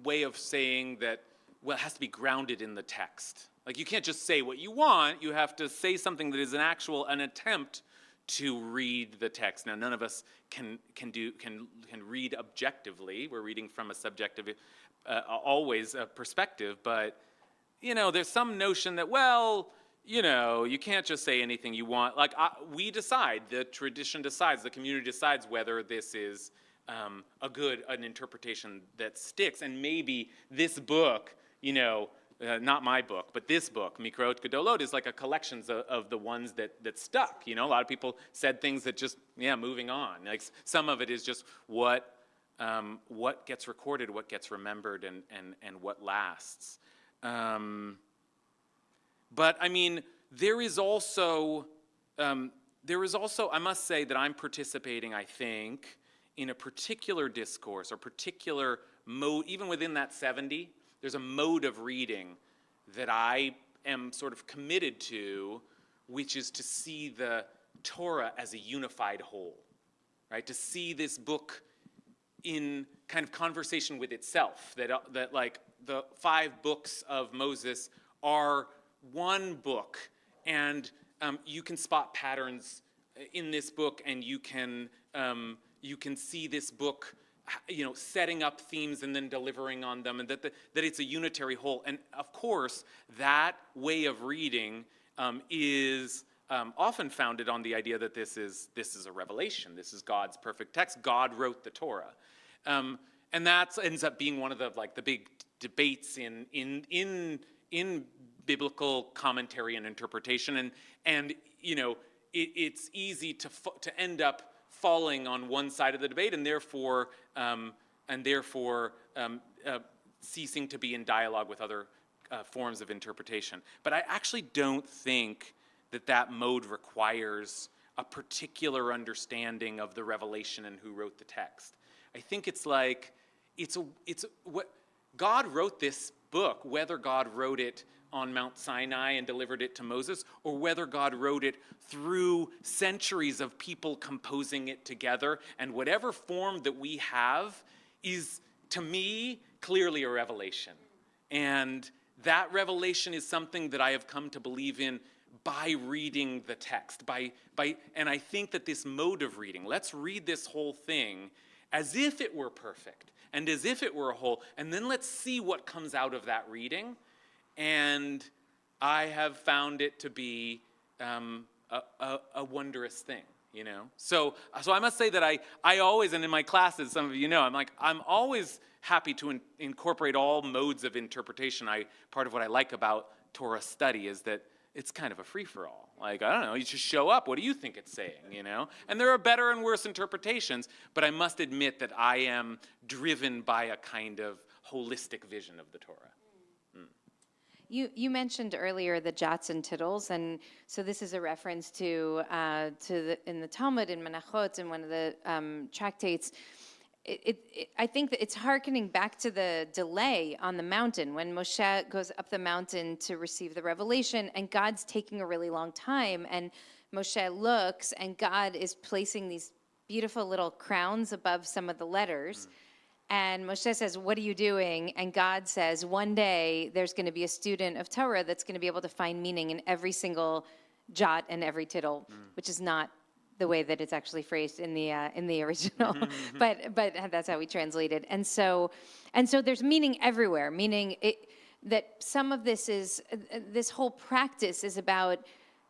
way of saying that, well, it has to be grounded in the text. You can't just say what you want. You have to say something that is an attempt to read the text. Now, none of us can read objectively. We're reading from a subjective, always a perspective. But there's some notion that, you can't just say anything you want. We decide. The tradition decides. The community decides whether this is an interpretation that sticks. And maybe this book, not my book, but this book, Mikraot Gedolot, is like a collection of the ones that stuck. A lot of people said things that just, moving on. Like some of it is just what gets recorded, what gets remembered, and what lasts. But I mean, there is also, I must say that I'm participating, I think, in a particular discourse or particular mode, even within that 70, there's a mode of reading that I am sort of committed to, which is to see the Torah as a unified whole, right? To see this book in kind of conversation with itself, that like the 5 books of Moses are one book, and you can spot patterns in this book, and you can see this book, setting up themes and then delivering on them, and that it's a unitary whole. And of course, that way of reading is often founded on the idea that this is a revelation. This is God's perfect text. God wrote the Torah, and that ends up being one of the big debates in biblical commentary and interpretation. And it's easy to end up falling on one side of the debate, and therefore ceasing to be in dialogue with other forms of interpretation. But I actually don't think that mode requires a particular understanding of the revelation and who wrote the text. I think it's like what God wrote this book, whether God wrote it on Mount Sinai and delivered it to Moses, or whether God wrote it through centuries of people composing it together, and whatever form that we have is, to me, clearly a revelation. And that revelation is something that I have come to believe in by reading the text, and I think that this mode of reading, let's read this whole thing as if it were perfect, and as if it were a whole, and then let's see what comes out of that reading. And I have found it to be a wondrous thing, So I must say that I always, and in my classes, some of you know, I'm always happy to incorporate all modes of interpretation. Part of what I like about Torah study is that it's kind of a free-for-all. Like, I don't know, you just show up. What do you think it's saying, And there are better and worse interpretations, but I must admit that I am driven by a kind of holistic vision of the Torah. You mentioned earlier the jots and tittles, and so this is a reference to in the Talmud, in Menachot, in one of the tractates. I think that it's hearkening back to the delay on the mountain when Moshe goes up the mountain to receive the revelation, and God's taking a really long time, and Moshe looks, and God is placing these beautiful little crowns above some of the letters. And Moshe says, "What are you doing?" And God says, "One day there's going to be a student of Torah that's going to be able to find meaning in every single jot and every tittle," which is not the way that it's actually phrased in the original, but that's how we translate it. And so there's meaning everywhere. Meaning that some of this whole practice is about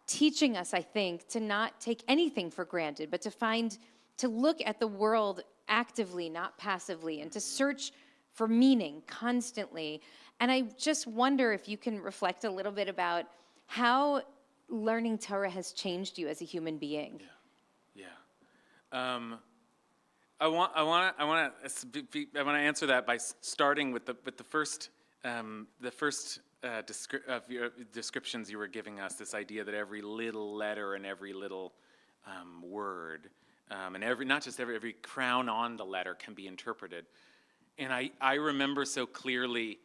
teaching us, I think, to not take anything for granted, but to look at the world actively, not passively, and to search for meaning constantly. And I just wonder if you can reflect a little bit about how learning Torah has changed you as a human being. Yeah. I want to answer that by starting with the first descriptions you were giving us. This idea that every little letter and every little word, and not just every crown on the letter can be interpreted. And I remember so clearly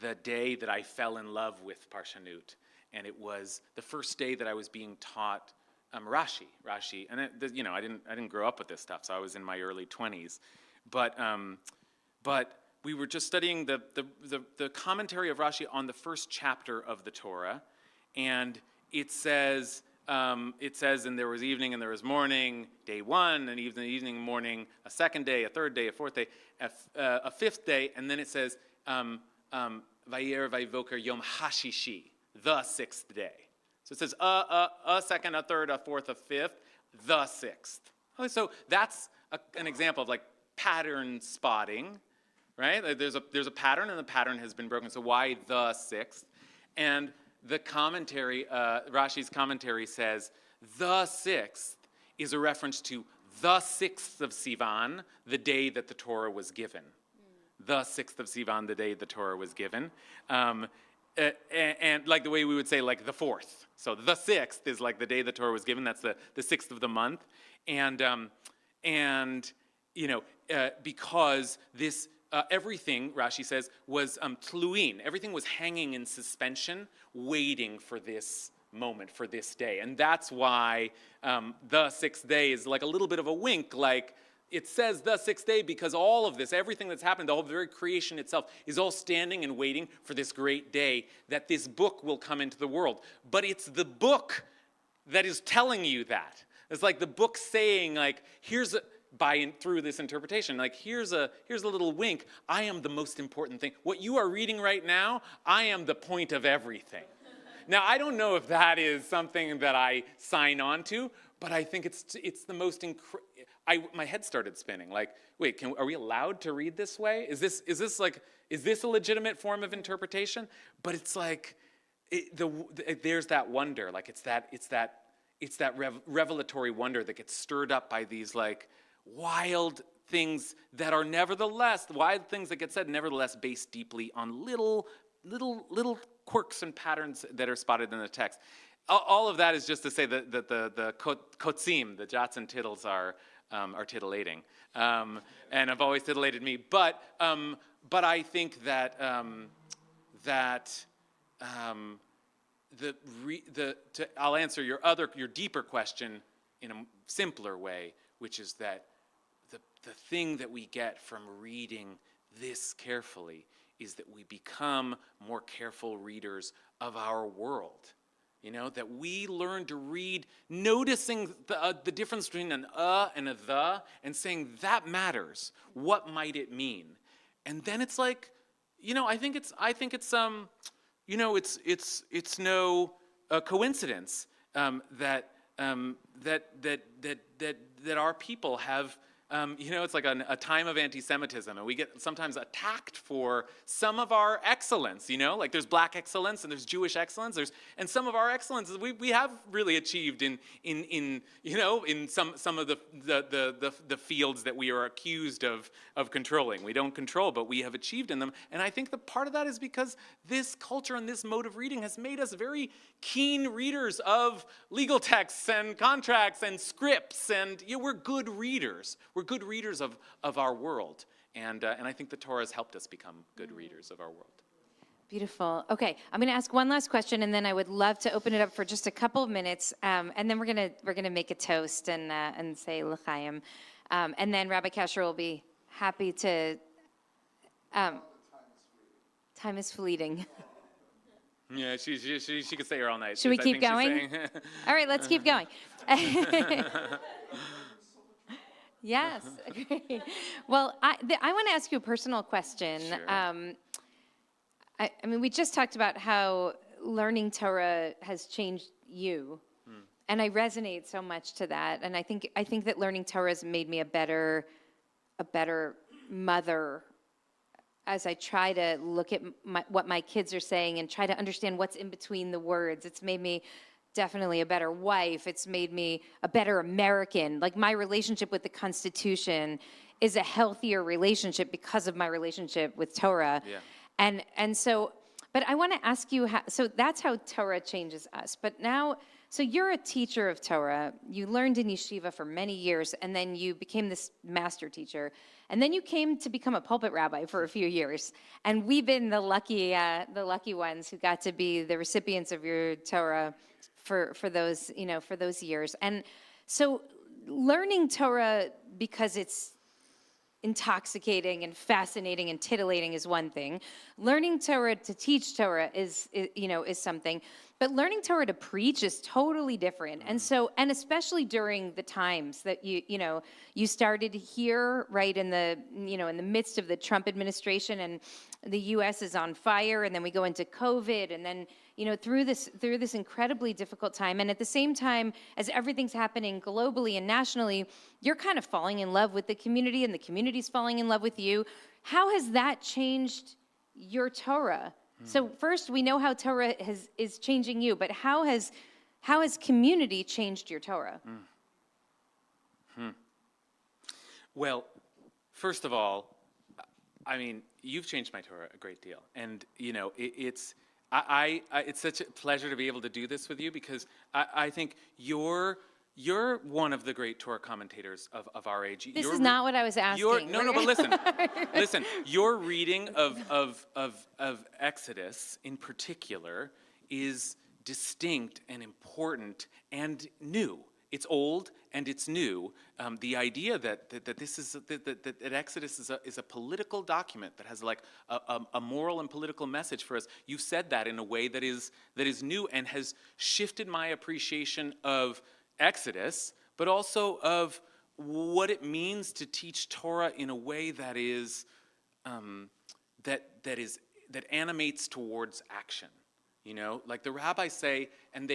the day that I fell in love with ParshaNut, and it was the first day that I was being taught Rashi, and I didn't grow up with this stuff, so I was in my early 20s, but we were just studying the commentary of Rashi on the first chapter of the Torah, and it says, and there was evening and there was morning, day one, and evening, morning, a second day, a third day, a fourth day, a fifth day, and then it says, Vayer Vayvoker Yom Hashishi, the sixth day. So it says a second, a third, a fourth, a fifth, the sixth. Okay, so that's an example of like pattern spotting, right? There's a pattern, and the pattern has been broken. So why the sixth? And the commentary, Rashi's commentary says, the sixth is a reference to the 6th of Sivan, the day that the Torah was given. The 6th of Sivan, the day the Torah was given. And like the way we would say, like the 4th. So the 6th is like the day the Torah was given. That's the 6th of the month. And because this, everything, Rashi says, was tluin. Everything was hanging in suspension, waiting for this moment, for this day. And that's why the 6th day is like a little bit of a wink, like it says the 6th day because all of this, everything that's happened, the whole very creation itself is all standing and waiting for this great day that this book will come into the world. But it's the book that is telling you that. It's like the book saying, like, here's a, through this interpretation, like here's a little wink. I am the most important thing. What you are reading right now, I am the point of everything. Now, I don't know if that is something that I sign on to, but I think it's the most my head started spinning. Like, wait, are we allowed to read this way? Is this a legitimate form of interpretation? But it's like, there's that wonder. Like it's that revelatory wonder that gets stirred up by these like wild things that are nevertheless wild things that get said, nevertheless based deeply on little quirks and patterns that are spotted in the text. All of that is just to say that the kotzim, the jots and tittles, are titillating, and have always titillated me. But I think that I'll answer your deeper question in a simpler way, which is that the thing that we get from reading this carefully is that we become more careful readers of our world. That we learn to read, noticing the difference between an and a the, and saying that matters. What might it mean? And then it's like, I think it's no coincidence that our people have. It's like a time of anti-Semitism, and we get sometimes attacked for some of our excellence. Like there's black excellence and there's Jewish excellence. And some of our excellences we have really achieved in some of the fields that we are accused of controlling. We don't control, but we have achieved in them. And I think the part of that is because this culture and this mode of reading has made us very keen readers of legal texts and contracts and scripts, and we're good readers. We're good readers of our world, and I think the Torah has helped us become good readers of our world. Beautiful. Okay, I'm going to ask one last question, and then I would love to open it up for just a couple of minutes, and then we're gonna make a toast and say l'chaim, and then Rabbi Kasher will be happy to. Time is fleeting. Yeah, she could stay here all night. Should we keep going? All right, let's keep going. Yes. Okay. Well, I want to ask you a personal question. Sure. I mean, we just talked about how learning Torah has changed you, and I resonate so much to that. And I think that learning Torah has made me a better mother. As I try to look at what my kids are saying and try to understand what's in between the words, it's made me definitely a better wife. It's made me a better American. Like my relationship with the Constitution is a healthier relationship because of my relationship with Torah. Yeah. And so, but I want to ask you, so that's how Torah changes us. But now, so you're a teacher of Torah. You learned in yeshiva for many years, and then you became this master teacher. And then you came to become a pulpit rabbi for a few years. And we've been the lucky ones who got to be the recipients of your Torah for those years. And so learning Torah because it's intoxicating and fascinating and titillating is one thing. Learning Torah to teach Torah is something. But learning Torah to preach is totally different. And so, and especially during the times that you started here, right in the midst of the Trump administration, and the U.S. is on fire, and then we go into COVID, and then through this incredibly difficult time. And at the same time, as everything's happening globally and nationally, you're kind of falling in love with the community, and the community's falling in love with you. How has that changed your Torah? So first, we know how Torah is changing you, but how has community changed your Torah? Well, first of all, I mean, you've changed my Torah a great deal, and it's such a pleasure to be able to do this with you, because I think you're one of the great Torah commentators of our age. This is not what I was asking. No, but listen. Your reading of Exodus in particular is distinct and important and new. It's old and it's new. The idea that Exodus is a political document that has like a moral and political message for us. You've said that in a way that is new and has shifted my appreciation of Exodus, but also of what it means to teach Torah in a way that is that animates towards action. Like the rabbis say, and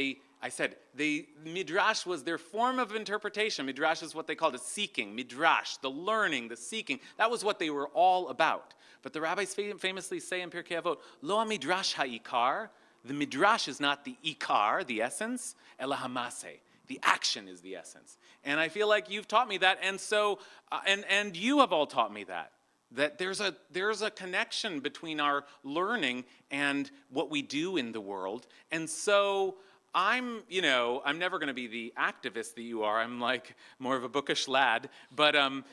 Midrash was their form of interpretation. Midrash is what they called a seeking. Midrash, the learning, the seeking. That was what they were all about. But the rabbis famously say in Pirkei Avot, Lo midrash ha'ikar. The midrash is not the ikar, the essence, ela hamaseh. The action is the essence. And I feel like you've taught me that, and so, and you have all taught me that. That there's a connection between our learning and what we do in the world. And so I'm never going to be the activist that you are. I'm like more of a bookish lad, but I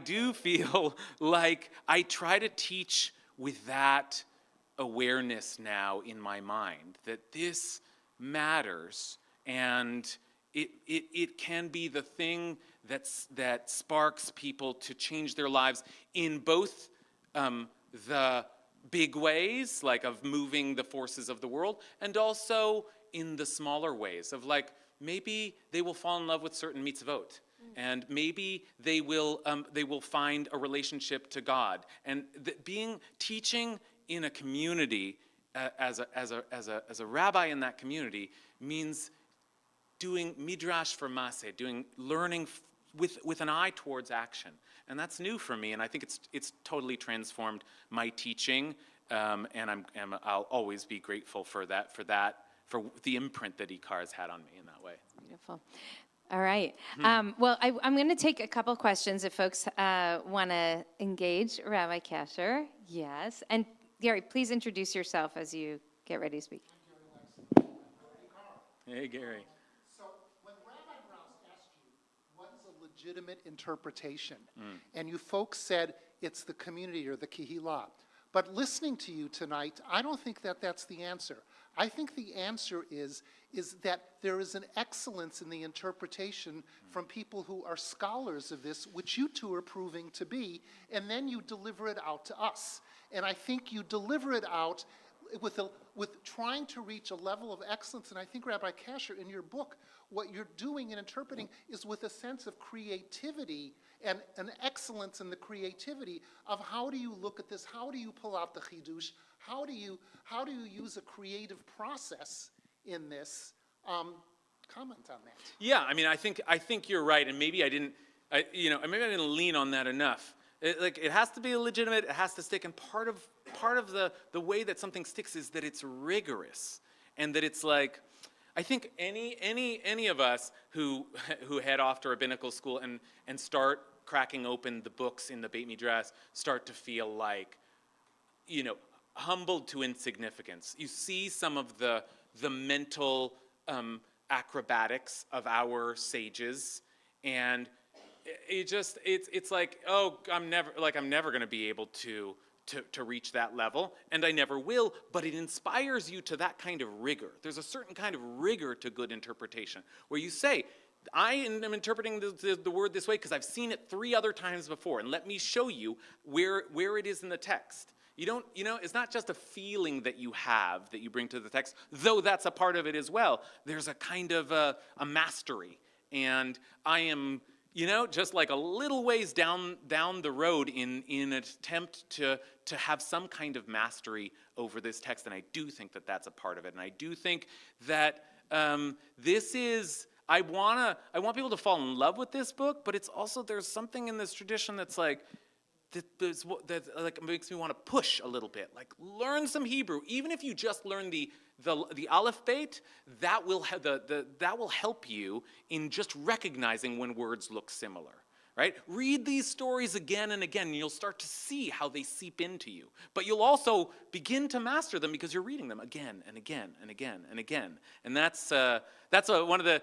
do feel like I try to teach with that awareness now in my mind that this matters, and it can be the thing that sparks people to change their lives in both the big ways, like of moving the forces of the world, and also in the smaller ways of like maybe they will fall in love with certain mitzvot, and maybe they will find a relationship to God, and teaching in a community as a rabbi in that community means doing midrash for maseh, learning with an eye towards action, and that's new for me, and I think it's totally transformed my teaching, and I'll always be grateful for the imprint that Ikar has had on me in that way. Beautiful. All right. Well, I'm going to take a couple questions if folks want to engage Rabbi Kasher. Yes, and Gary, please introduce yourself as you get ready to speak. Hey, Gary. Legitimate interpretation. And you folks said it's the community or the kihila. But listening to you tonight, I don't think that that's the answer. I think the answer is that there is an excellence in the interpretation from people who are scholars of this, which you two are proving to be, and then you deliver it out to us. And I think you deliver it out with trying to reach a level of excellence. And I think, Rabbi Kasher, in your book, what you're doing and interpreting is with a sense of creativity and an excellence in the creativity of how do you look at this, how do you pull out the chidush, how do you use a creative process in this? Comment on that. Yeah, I mean, I think you're right, and maybe I didn't lean on that enough. It has to be legitimate. It has to stick, and part of the way that something sticks is that it's rigorous, and that it's like, I think any of us who head off to rabbinical school and start cracking open the books in the Beit Midrash start to feel like, humbled to insignificance. You see some of the mental acrobatics of our sages, and it's like, oh, I'm never going to be able to reach that level, and I never will, but it inspires you to that kind of rigor. There's a certain kind of rigor to good interpretation, where you say, I am interpreting the word this way because I've seen it 3 other times before, and let me show you where it is in the text. It's not just a feeling that you have that you bring to the text, though that's a part of it as well. There's a kind of a mastery, and I am just like a little ways down the road in an attempt to have some kind of mastery over this text. And I do think that that's a part of it. And I do think that this is, I want people to fall in love with this book, but it's also, there's something in this tradition that's like, that like makes me want to push a little bit. Like, learn some Hebrew, even if you just learn the Aleph Beit. That will help you in just recognizing when words look similar. Right? Read these stories again and again, and you'll start to see how they seep into you. But you'll also begin to master them because you're reading them again and again and again and again. And that's one of the,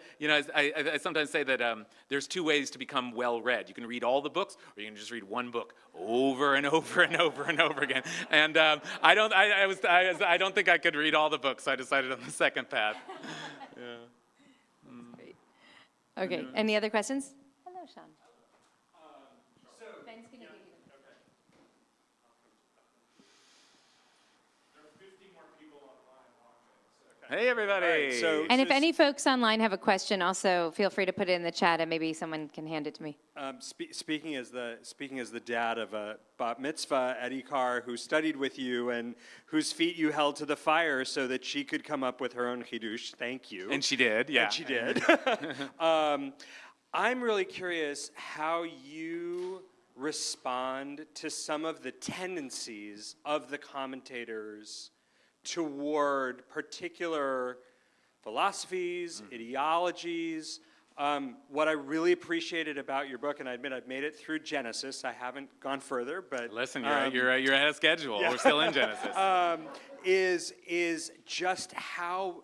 I sometimes say that there's two ways to become well-read. You can read all the books, or you can just read one book over and over and over and over again. And I don't think I could read all the books, so I decided on the second path. Yeah. Great. Okay, any other questions? Hello, Sean. Hey, everybody. Right, And if any folks online have a question, also feel free to put it in the chat, and maybe someone can hand it to me. speaking as the dad of a bat mitzvah at Ikar who studied with you and whose feet you held to the fire so that she could come up with her own chidush. Thank you. And she did, yeah. And she did. I'm really curious how you respond to some of the tendencies of the commentators toward particular philosophies, ideologies. What I really appreciated about your book, and I admit I've made it through Genesis. I haven't gone further, but listen, you're ahead of schedule. Yeah. We're still in Genesis. Is just how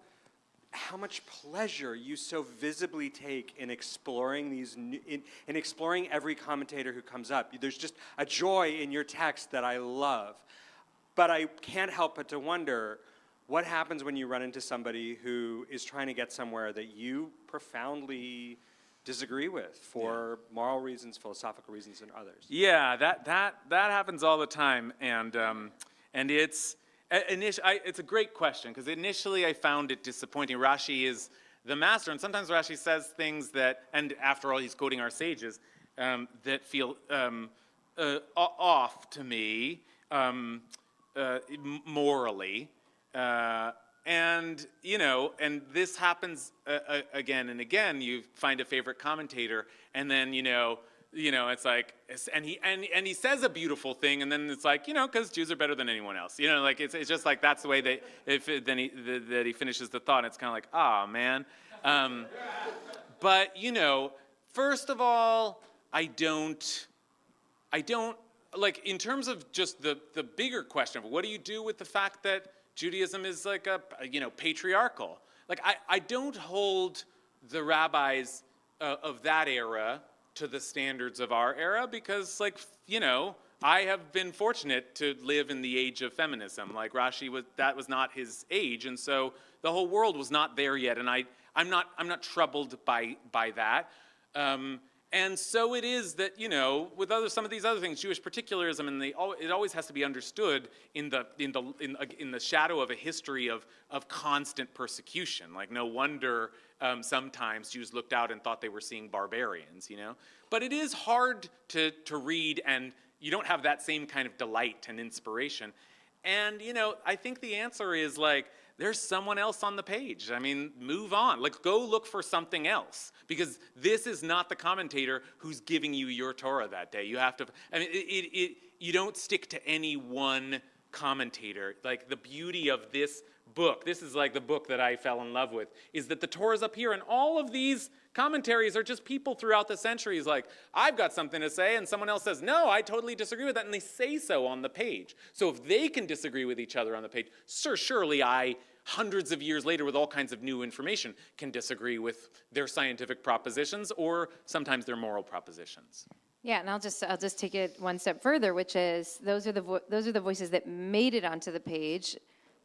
much pleasure you so visibly take in exploring these in exploring every commentator who comes up. There's just a joy in your text that I love. But I can't help but to wonder, what happens when you run into somebody who is trying to get somewhere that you profoundly disagree with for moral reasons, philosophical reasons, and others? Yeah, that happens all the time, and it's a great question, because initially I found it disappointing. Rashi is the master, and sometimes Rashi says things that, and after all, he's quoting our sages, that feel off to me. Morally, and this happens again and again. You find a favorite commentator, and then it's like, and he says a beautiful thing, and then it's like, because Jews are better than anyone else. Like it's just like that's the way that he finishes the thought. And it's kind of like, man. But first of all, I don't. Like, in terms of just the bigger question of what do you do with the fact that Judaism is like patriarchal? Like, I don't hold the rabbis of that era to the standards of our era, because, I have been fortunate to live in the age of feminism. Like, Rashi that was not his age, and so the whole world was not there yet, and I'm not troubled by that. And so it is that, with some of these other things, Jewish particularism, and it always has to be understood in the shadow of a history of constant persecution. Like, no wonder sometimes Jews looked out and thought they were seeing barbarians, But it is hard to read, and you don't have that same kind of delight and inspiration. And, I think the answer is, there's someone else on the page. I mean, move on. Go look for something else, because this is not the commentator who's giving you your Torah that day. You have to, you don't stick to any one commentator. Like, the beauty of this book, this is like the book that I fell in love with, is that the Torah's up here, and all of these commentaries are just people throughout the centuries like, I've got something to say, and someone else says, no, I totally disagree with that, and they say so on the page. So if they can disagree with each other on the page, surely I, hundreds of years later with all kinds of new information, can disagree with their scientific propositions or sometimes their moral propositions. Yeah, and I'll just take it one step further, which is those are the voices that made it onto the page.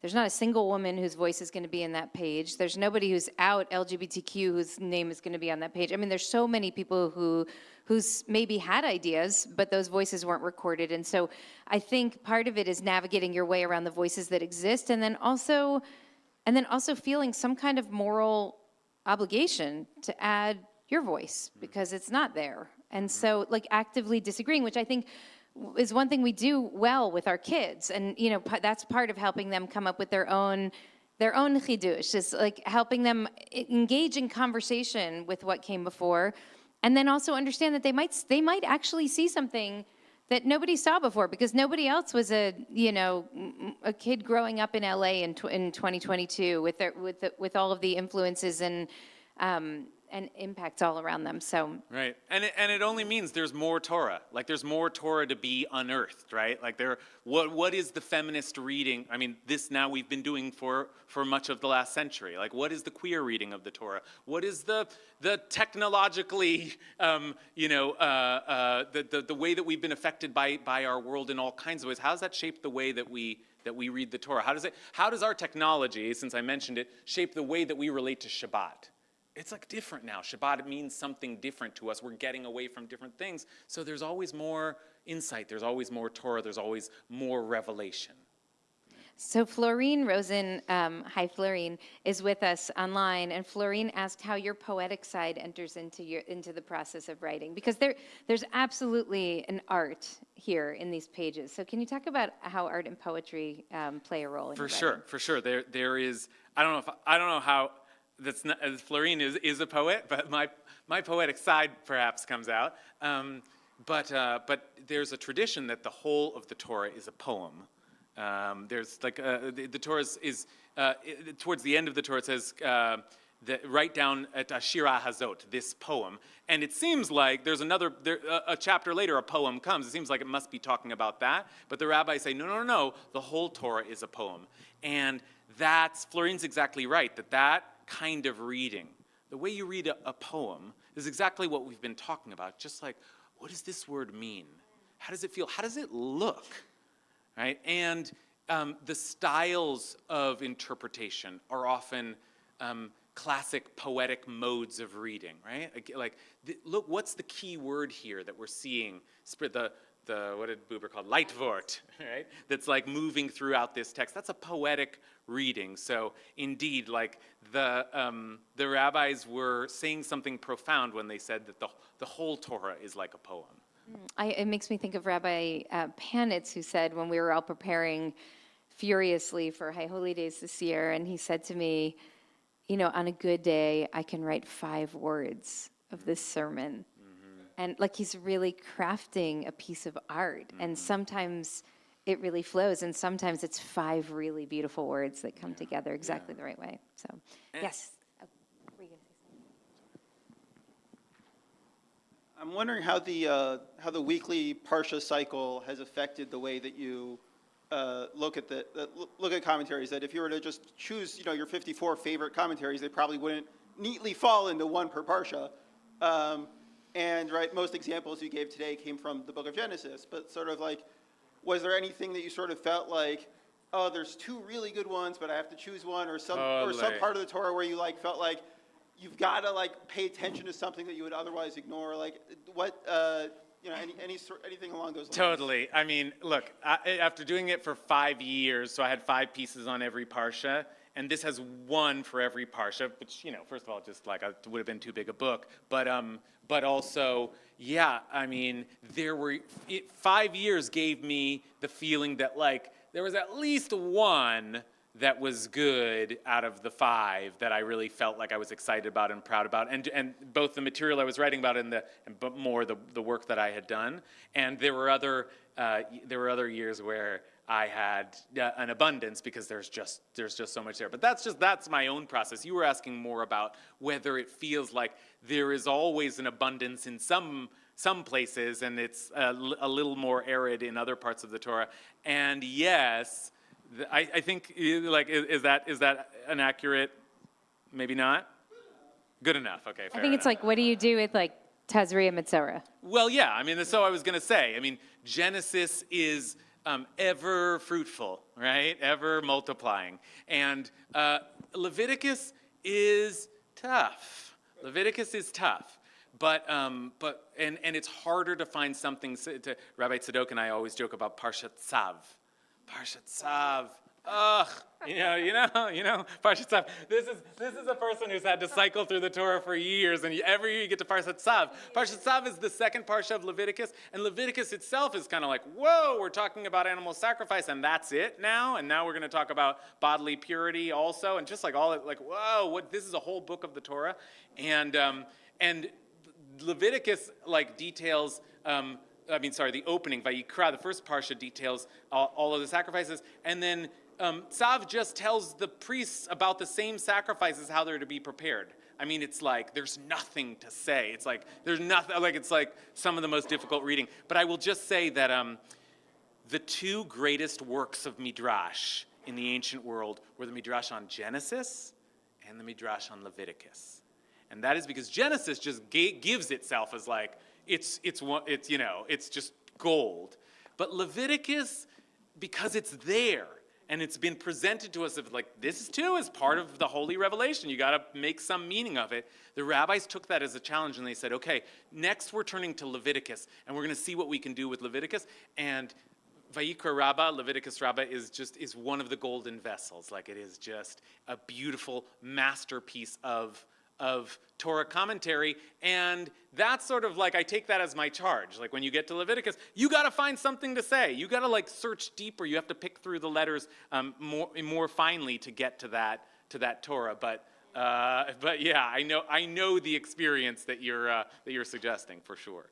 There's not a single woman whose voice is going to be in that page. There's nobody who's out LGBTQ whose name is going to be on that page. I mean, there's so many people who's maybe had ideas, but those voices weren't recorded. And so I think part of it is navigating your way around the voices that exist, and then also feeling some kind of moral obligation to add your voice because it's not there. And so like actively disagreeing, which I think is one thing we do well with our kids. And, you know, that's part of helping them come up with their own chidush, is like helping them engage in conversation with what came before, and then also understand that they might actually see something that nobody saw before, because nobody else was a kid growing up in LA in 2022 with all of the influences and impacts all around them. So Right, and it only means there's more Torah. Like there's more Torah to be unearthed, right? Like what is the feminist reading? I mean, this now we've been doing for much of the last century. Like what is the queer reading of the Torah? What is the technologically, the way that we've been affected by our world in all kinds of ways? How does that shape the way that we read the Torah? How does our technology, since I mentioned it, shape the way that we relate to Shabbat? It's like different now. Shabbat, it means something different to us. We're getting away from different things. So there's always more insight. There's always more Torah. There's always more revelation. So Florine Rosen, hi Florine, is with us online, and Florine asked how your poetic side enters into the process of writing, because there's absolutely an art here in these pages. So can you talk about how art and poetry play a role in your writing? For sure. There is. I don't know how. That's not, Florine is a poet, but my poetic side perhaps comes out. But there's a tradition that the whole of the Torah is a poem. There's like the Torah is towards the end of the Torah it says write down at Shira Hazot, this poem, and it seems like there's a chapter later a poem comes. It seems like it must be talking about that, but the rabbis say no, the whole Torah is a poem, and Florine's exactly right that kind of reading, the way you read a poem, is exactly what we've been talking about. Just like, what does this word mean? How does it feel? How does it look? Right? And the styles of interpretation are often classic poetic modes of reading, right? Like, look, what's the key word here that we're seeing? What did Buber call Leitvort, right? That's like moving throughout this text. That's a poetic reading. So indeed, like the rabbis were saying something profound when they said that the whole Torah is like a poem. It makes me think of Rabbi Panitz, who said when we were all preparing furiously for High Holy Days this year, and he said to me, on a good day, I can write 5 words of this sermon. And like he's really crafting a piece of art. And sometimes it really flows, and sometimes it's 5 really beautiful words that come together exactly the right way. So, yes. Oh, were you gonna say something? I'm wondering how the weekly Parsha cycle has affected the way that you look at commentaries. That if you were to just choose, your 54 favorite commentaries, they probably wouldn't neatly fall into one per Parsha. And most examples you gave today came from the book of Genesis, but sort of like, was there anything that you sort of felt like, oh, there's 2 really good ones, but I have to choose one, or some part of the Torah where you felt like you've got to pay attention to something that you would otherwise ignore, like what anything along those lines? Totally. I mean, look, after doing it for 5 years, so I had 5 pieces on every Parsha. And this has 1 for every Parsha, which, first of all, just like it would have been too big a book. But also, I mean, 5 years gave me the feeling that there was at least 1 that was good out of the 5 that I really felt like I was excited about and proud about, and both the material I was writing about but more the work that I had done. And there were other years where I had an abundance because there's just so much there. But that's my own process. You were asking more about whether it feels like there is always an abundance in some places, and it's a little more arid in other parts of the Torah. And yes, I think is that an accurate? Maybe not. Good enough. Okay. Fair I think it's enough. like, what do you do with Tazria and Mitzorah? Well, yeah. I mean, so I was going to say. I mean, Genesis is ever fruitful, right? Ever multiplying. And Leviticus is tough. But it's harder to find something. Rabbi Tzadok and I always joke about Parshat Tzav. ugh, ParshaNut. This is a person who's had to cycle through the Torah for years, and every year you get to ParshaNut. ParshaNut is the second parsha of Leviticus, and Leviticus itself is kind of like, whoa, we're talking about animal sacrifice, and that's it now, and now we're going to talk about bodily purity also, and just like all like, whoa, this is a whole book of the Torah, and Leviticus like details. The opening, Vayikra, the first parsha details all of the sacrifices, and then Tzav just tells the priests about the same sacrifices, how they're to be prepared. I mean, it's like, there's nothing to say. It's like, there's nothing, like, it's like some of the most difficult reading. But I will just say that the two greatest works of Midrash in the ancient world were the Midrash on Genesis and the Midrash on Leviticus. And that is because Genesis just gives itself as like, it's just gold. But Leviticus, because it's there, and it's been presented to us of like, this too is part of the holy revelation. You got to make some meaning of it. The rabbis took that as a challenge, and they said, okay, next we're turning to Leviticus, and we're going to see what we can do with Leviticus. And Vayikra Rabbah, Leviticus Rabbah, is one of the golden vessels. Like, it is just a beautiful masterpiece of Torah commentary, and that's sort of like, I take that as my charge. Like, when you get to Leviticus, you got to find something to say. You got to like search deeper. You have to pick through the letters more finely to get to that Torah. But yeah, I know the experience that you're suggesting for sure.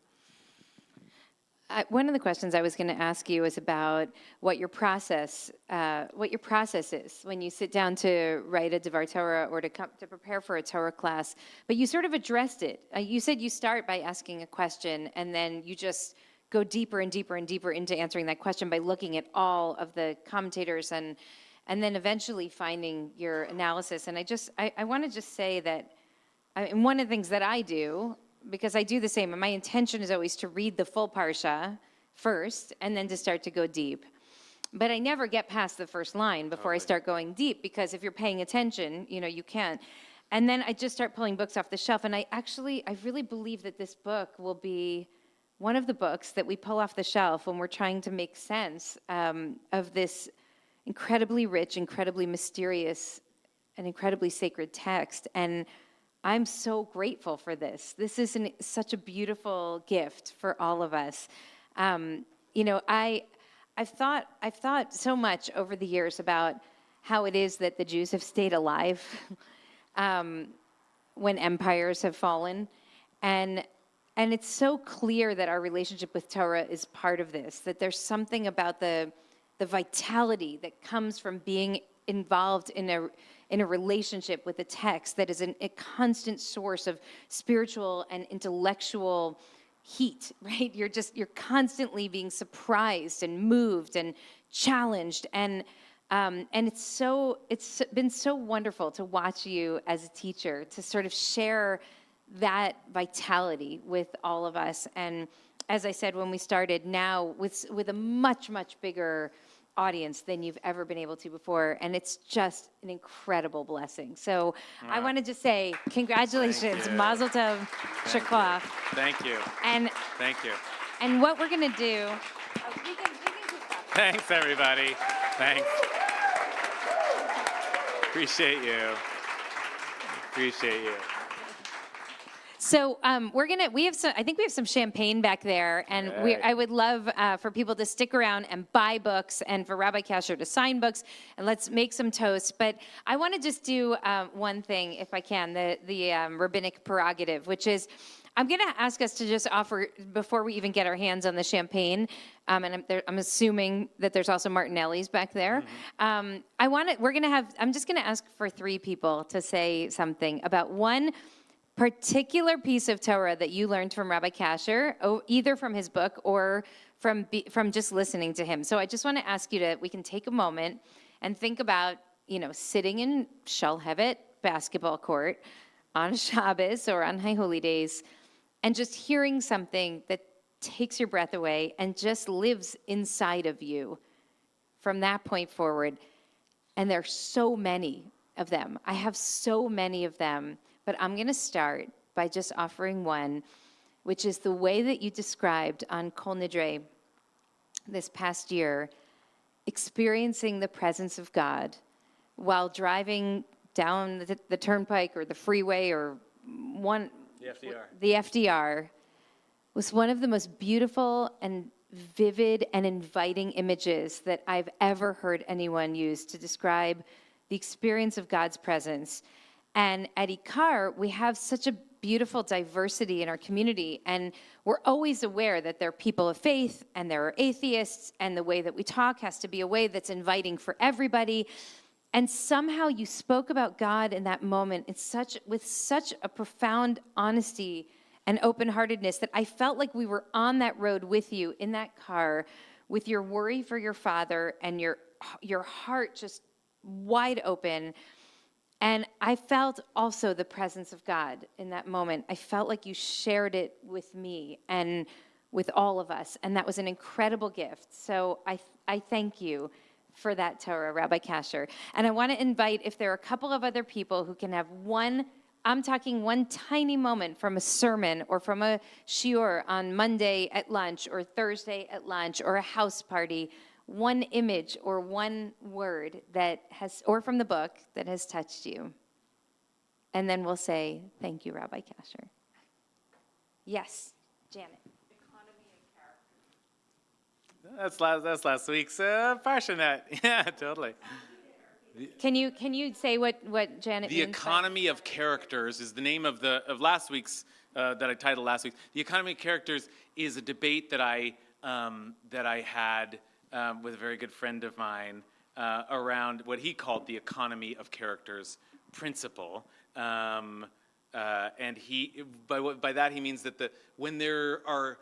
One of the questions I was going to ask you is about what your process is when you sit down to write a Devar Torah or to prepare for a Torah class. But you sort of addressed it. You said you start by asking a question, and then you just go deeper and deeper and deeper into answering that question by looking at all of the commentators and then eventually finding your analysis. And I want to just say that one of the things that I do, because I do the same, and my intention is always to read the full parsha first and then to start to go deep. But I never get past the first line before I start going deep, because if you're paying attention, you can't. And then I just start pulling books off the shelf, and I really believe that this book will be one of the books that we pull off the shelf when we're trying to make sense of this incredibly rich, incredibly mysterious, and incredibly sacred text. And I'm so grateful for this. This is such a beautiful gift for all of us. I've thought so much over the years about how it is that the Jews have stayed alive when empires have fallen, and it's so clear that our relationship with Torah is part of this. That there's something about the vitality that comes from being involved in a relationship with a text that is a constant source of spiritual and intellectual heat, right? You're constantly being surprised and moved and challenged, and it's been so wonderful to watch you as a teacher to sort of share that vitality with all of us. And as I said when we started, now with a much, much bigger audience than you've ever been able to before, and it's just an incredible blessing. So I wanted to say congratulations, Mazel Tov, Shaklaf. Thank you. And thank you. And what we're gonna do? Thanks, everybody. Thanks. Appreciate you. Appreciate you. So I think we have some champagne back there, and right. I would love for people to stick around and buy books, and for Rabbi Kasher to sign books, and let's make some toast. But I want to just do one thing, if I can, the rabbinic prerogative, which is I'm going to ask us to just offer, before we even get our hands on the champagne, and I'm assuming that there's also Martinelli's back there. Mm-hmm. I'm just going to ask for 3 people to say something about one particular piece of Torah that you learned from Rabbi Kasher, either from his book or from just listening to him. So I just want to ask you we can take a moment and think about, sitting in Shalhevet basketball court on Shabbos or on High Holy Days, and just hearing something that takes your breath away and just lives inside of you from that point forward. And there are so many of them. I have so many of them. But I'm going to start by just offering one, which is the way that you described on Kol Nidre this past year experiencing the presence of God while driving down the turnpike or the freeway or the FDR was one of the most beautiful and vivid and inviting images that I've ever heard anyone use to describe the experience of God's presence. And at Ikar, we have such a beautiful diversity in our community, and we're always aware that there are people of faith and there are atheists, and the way that we talk has to be a way that's inviting for everybody. And somehow you spoke about God in that moment with such a profound honesty and open-heartedness that I felt like we were on that road with you in that car with your worry for your father and your heart just wide open. And I felt also the presence of God in that moment. I felt like you shared it with me and with all of us, and that was an incredible gift. So I thank you for that Torah, Rabbi Kasher. And I want to invite, if there are a couple of other people who can have I'm talking one tiny moment from a sermon or from a shiur on Monday at lunch or Thursday at lunch or a house party, one image or one word or from the book that has touched you. And then we'll say, thank you, Rabbi Kasher. Yes, Janet. That's last week's ParshaNut. Yeah, totally. Can you say what Janet The means? economy of characters is the name of last week's that I titled last week. The economy of characters is a debate that I had with a very good friend of mine around what he called the economy of characters principle. And by that he means that when there are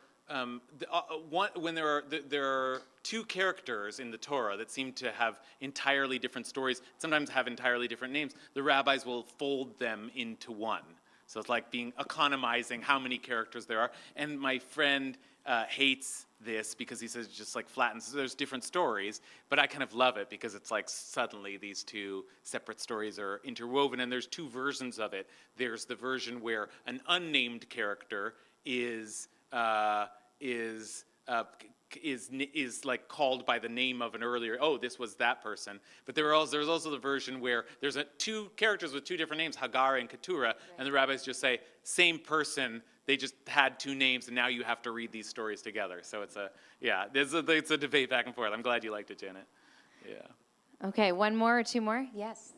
there are two characters in the Torah that seem to have entirely different stories, sometimes have entirely different names, the rabbis will fold them into one. So it's like economizing how many characters there are. And my friend hates this because he says it just like flattens. There's different stories, but I kind of love it because it's like suddenly these two separate stories are interwoven, and there's two versions of it. There's the version where an unnamed character is like called by the name of an earlier, this was that person. But there's also the version where there's two characters with two different names, Hagar and Keturah, and the rabbis just say, same person, they just had two names, and now you have to read these stories together. So it's a debate back and forth. I'm glad you liked it, Janet. Yeah. Okay, one more or two more? Yes.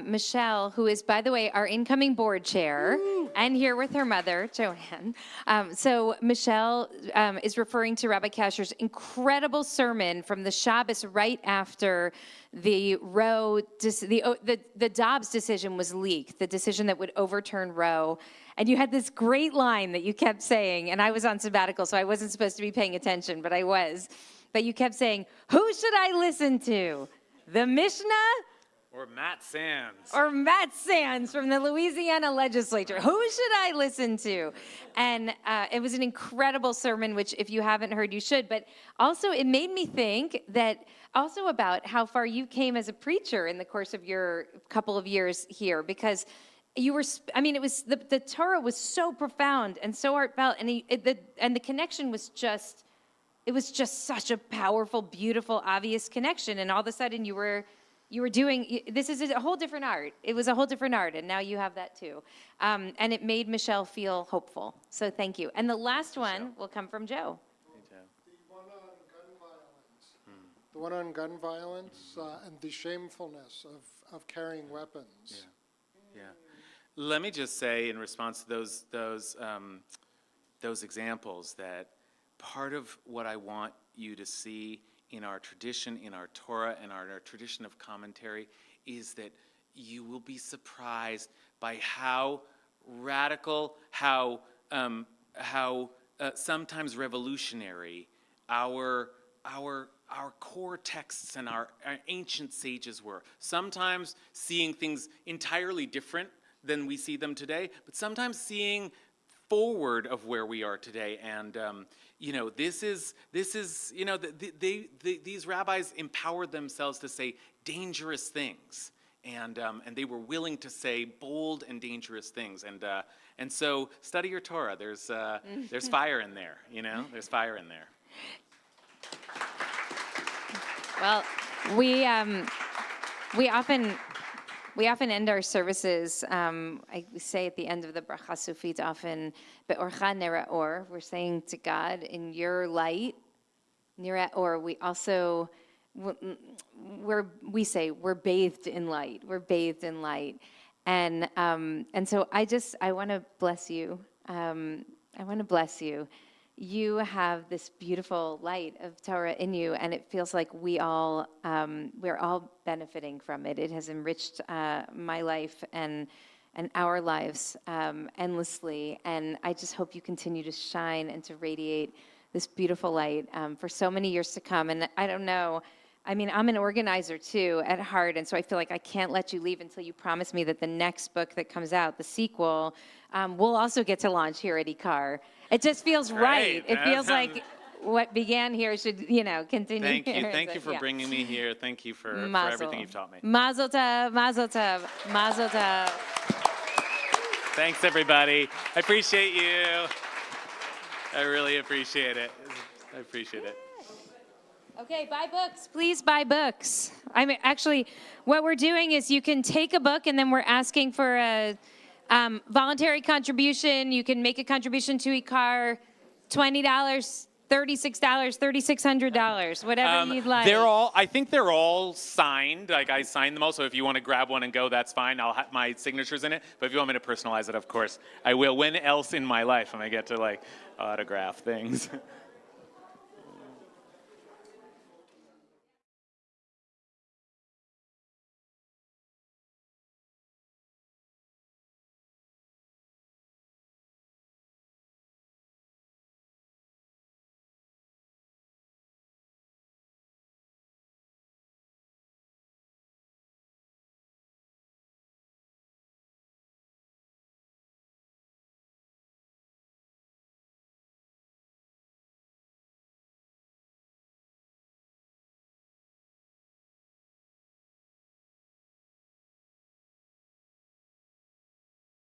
Michelle, who is, by the way, our incoming board chair, and here with her mother, Joanne. So Michelle is referring to Rabbi Kasher's incredible sermon from the Shabbos right after the Dobbs decision was leaked, the decision that would overturn Roe. And you had this great line that you kept saying, and I was on sabbatical, so I wasn't supposed to be paying attention, but I was. But you kept saying, who should I listen to? The Mishnah? Or Matt Sands. Or Matt Sands from the Louisiana legislature. Who should I listen to? And it was an incredible sermon, which if you haven't heard, you should. But also it made me think that also about how far you came as a preacher in the course of your couple of years here. Because you were, it was, the Torah was so profound and so heartfelt. And the connection was just, it was just such a powerful, beautiful, obvious connection. And all of a sudden you were doing, this is a whole different art. It was a whole different art, and now you have that too. And it made Michelle feel hopeful. So thank you. And the last one will come from Joe. Hey, Joe. The one on gun violence and the shamefulness of carrying weapons. Yeah. Let me just say in response to those examples that part of what I want you to see in our tradition, in our Torah, and our tradition of commentary, is that you will be surprised by how radical, how sometimes revolutionary our our core texts and our ancient sages were. Sometimes seeing things entirely different than we see them today, but sometimes seeing forward of where we are today. And this is these rabbis empowered themselves to say dangerous things, and they were willing to say bold and dangerous things. And so study your Torah. There's fire in there. There's fire in there. Well, we often end our services. I say at the end of the bracha sufit often, "Be'orcha nera or." We're saying to God, "In your light, nera or." We also we say we're bathed in light. We're bathed in light, and so I want to bless you. I want to bless you. You have this beautiful light of Torah in you, and it feels like we're all benefiting from it. It has enriched my life and our lives endlessly, and I just hope you continue to shine and to radiate this beautiful light for so many years to come. And I don't know, I'm an organizer too at heart, and so I feel like I can't let you leave until you promise me that the next book that comes out, the sequel, we'll also get to launch here at Ikar. It just feels right. It feels like what began here should, continue. Thank you. Here. Thank you for Yeah. bringing me here. Thank you for everything you've taught me. Mazel tov, mazel tov, mazel tov. Thanks, everybody. I appreciate you. I really appreciate it. I appreciate it. Okay, buy books. Please buy books. Actually, what we're doing is you can take a book, and then we're asking for a voluntary contribution. You can make a contribution to Ikar, $20, $36, $3,600, whatever you'd like. I think they're all signed. Like, I signed them all, so if you want to grab one and go, that's fine. I'll have my signatures in it. But if you want me to personalize it, of course, I will. When else in my life am I get to, autograph things?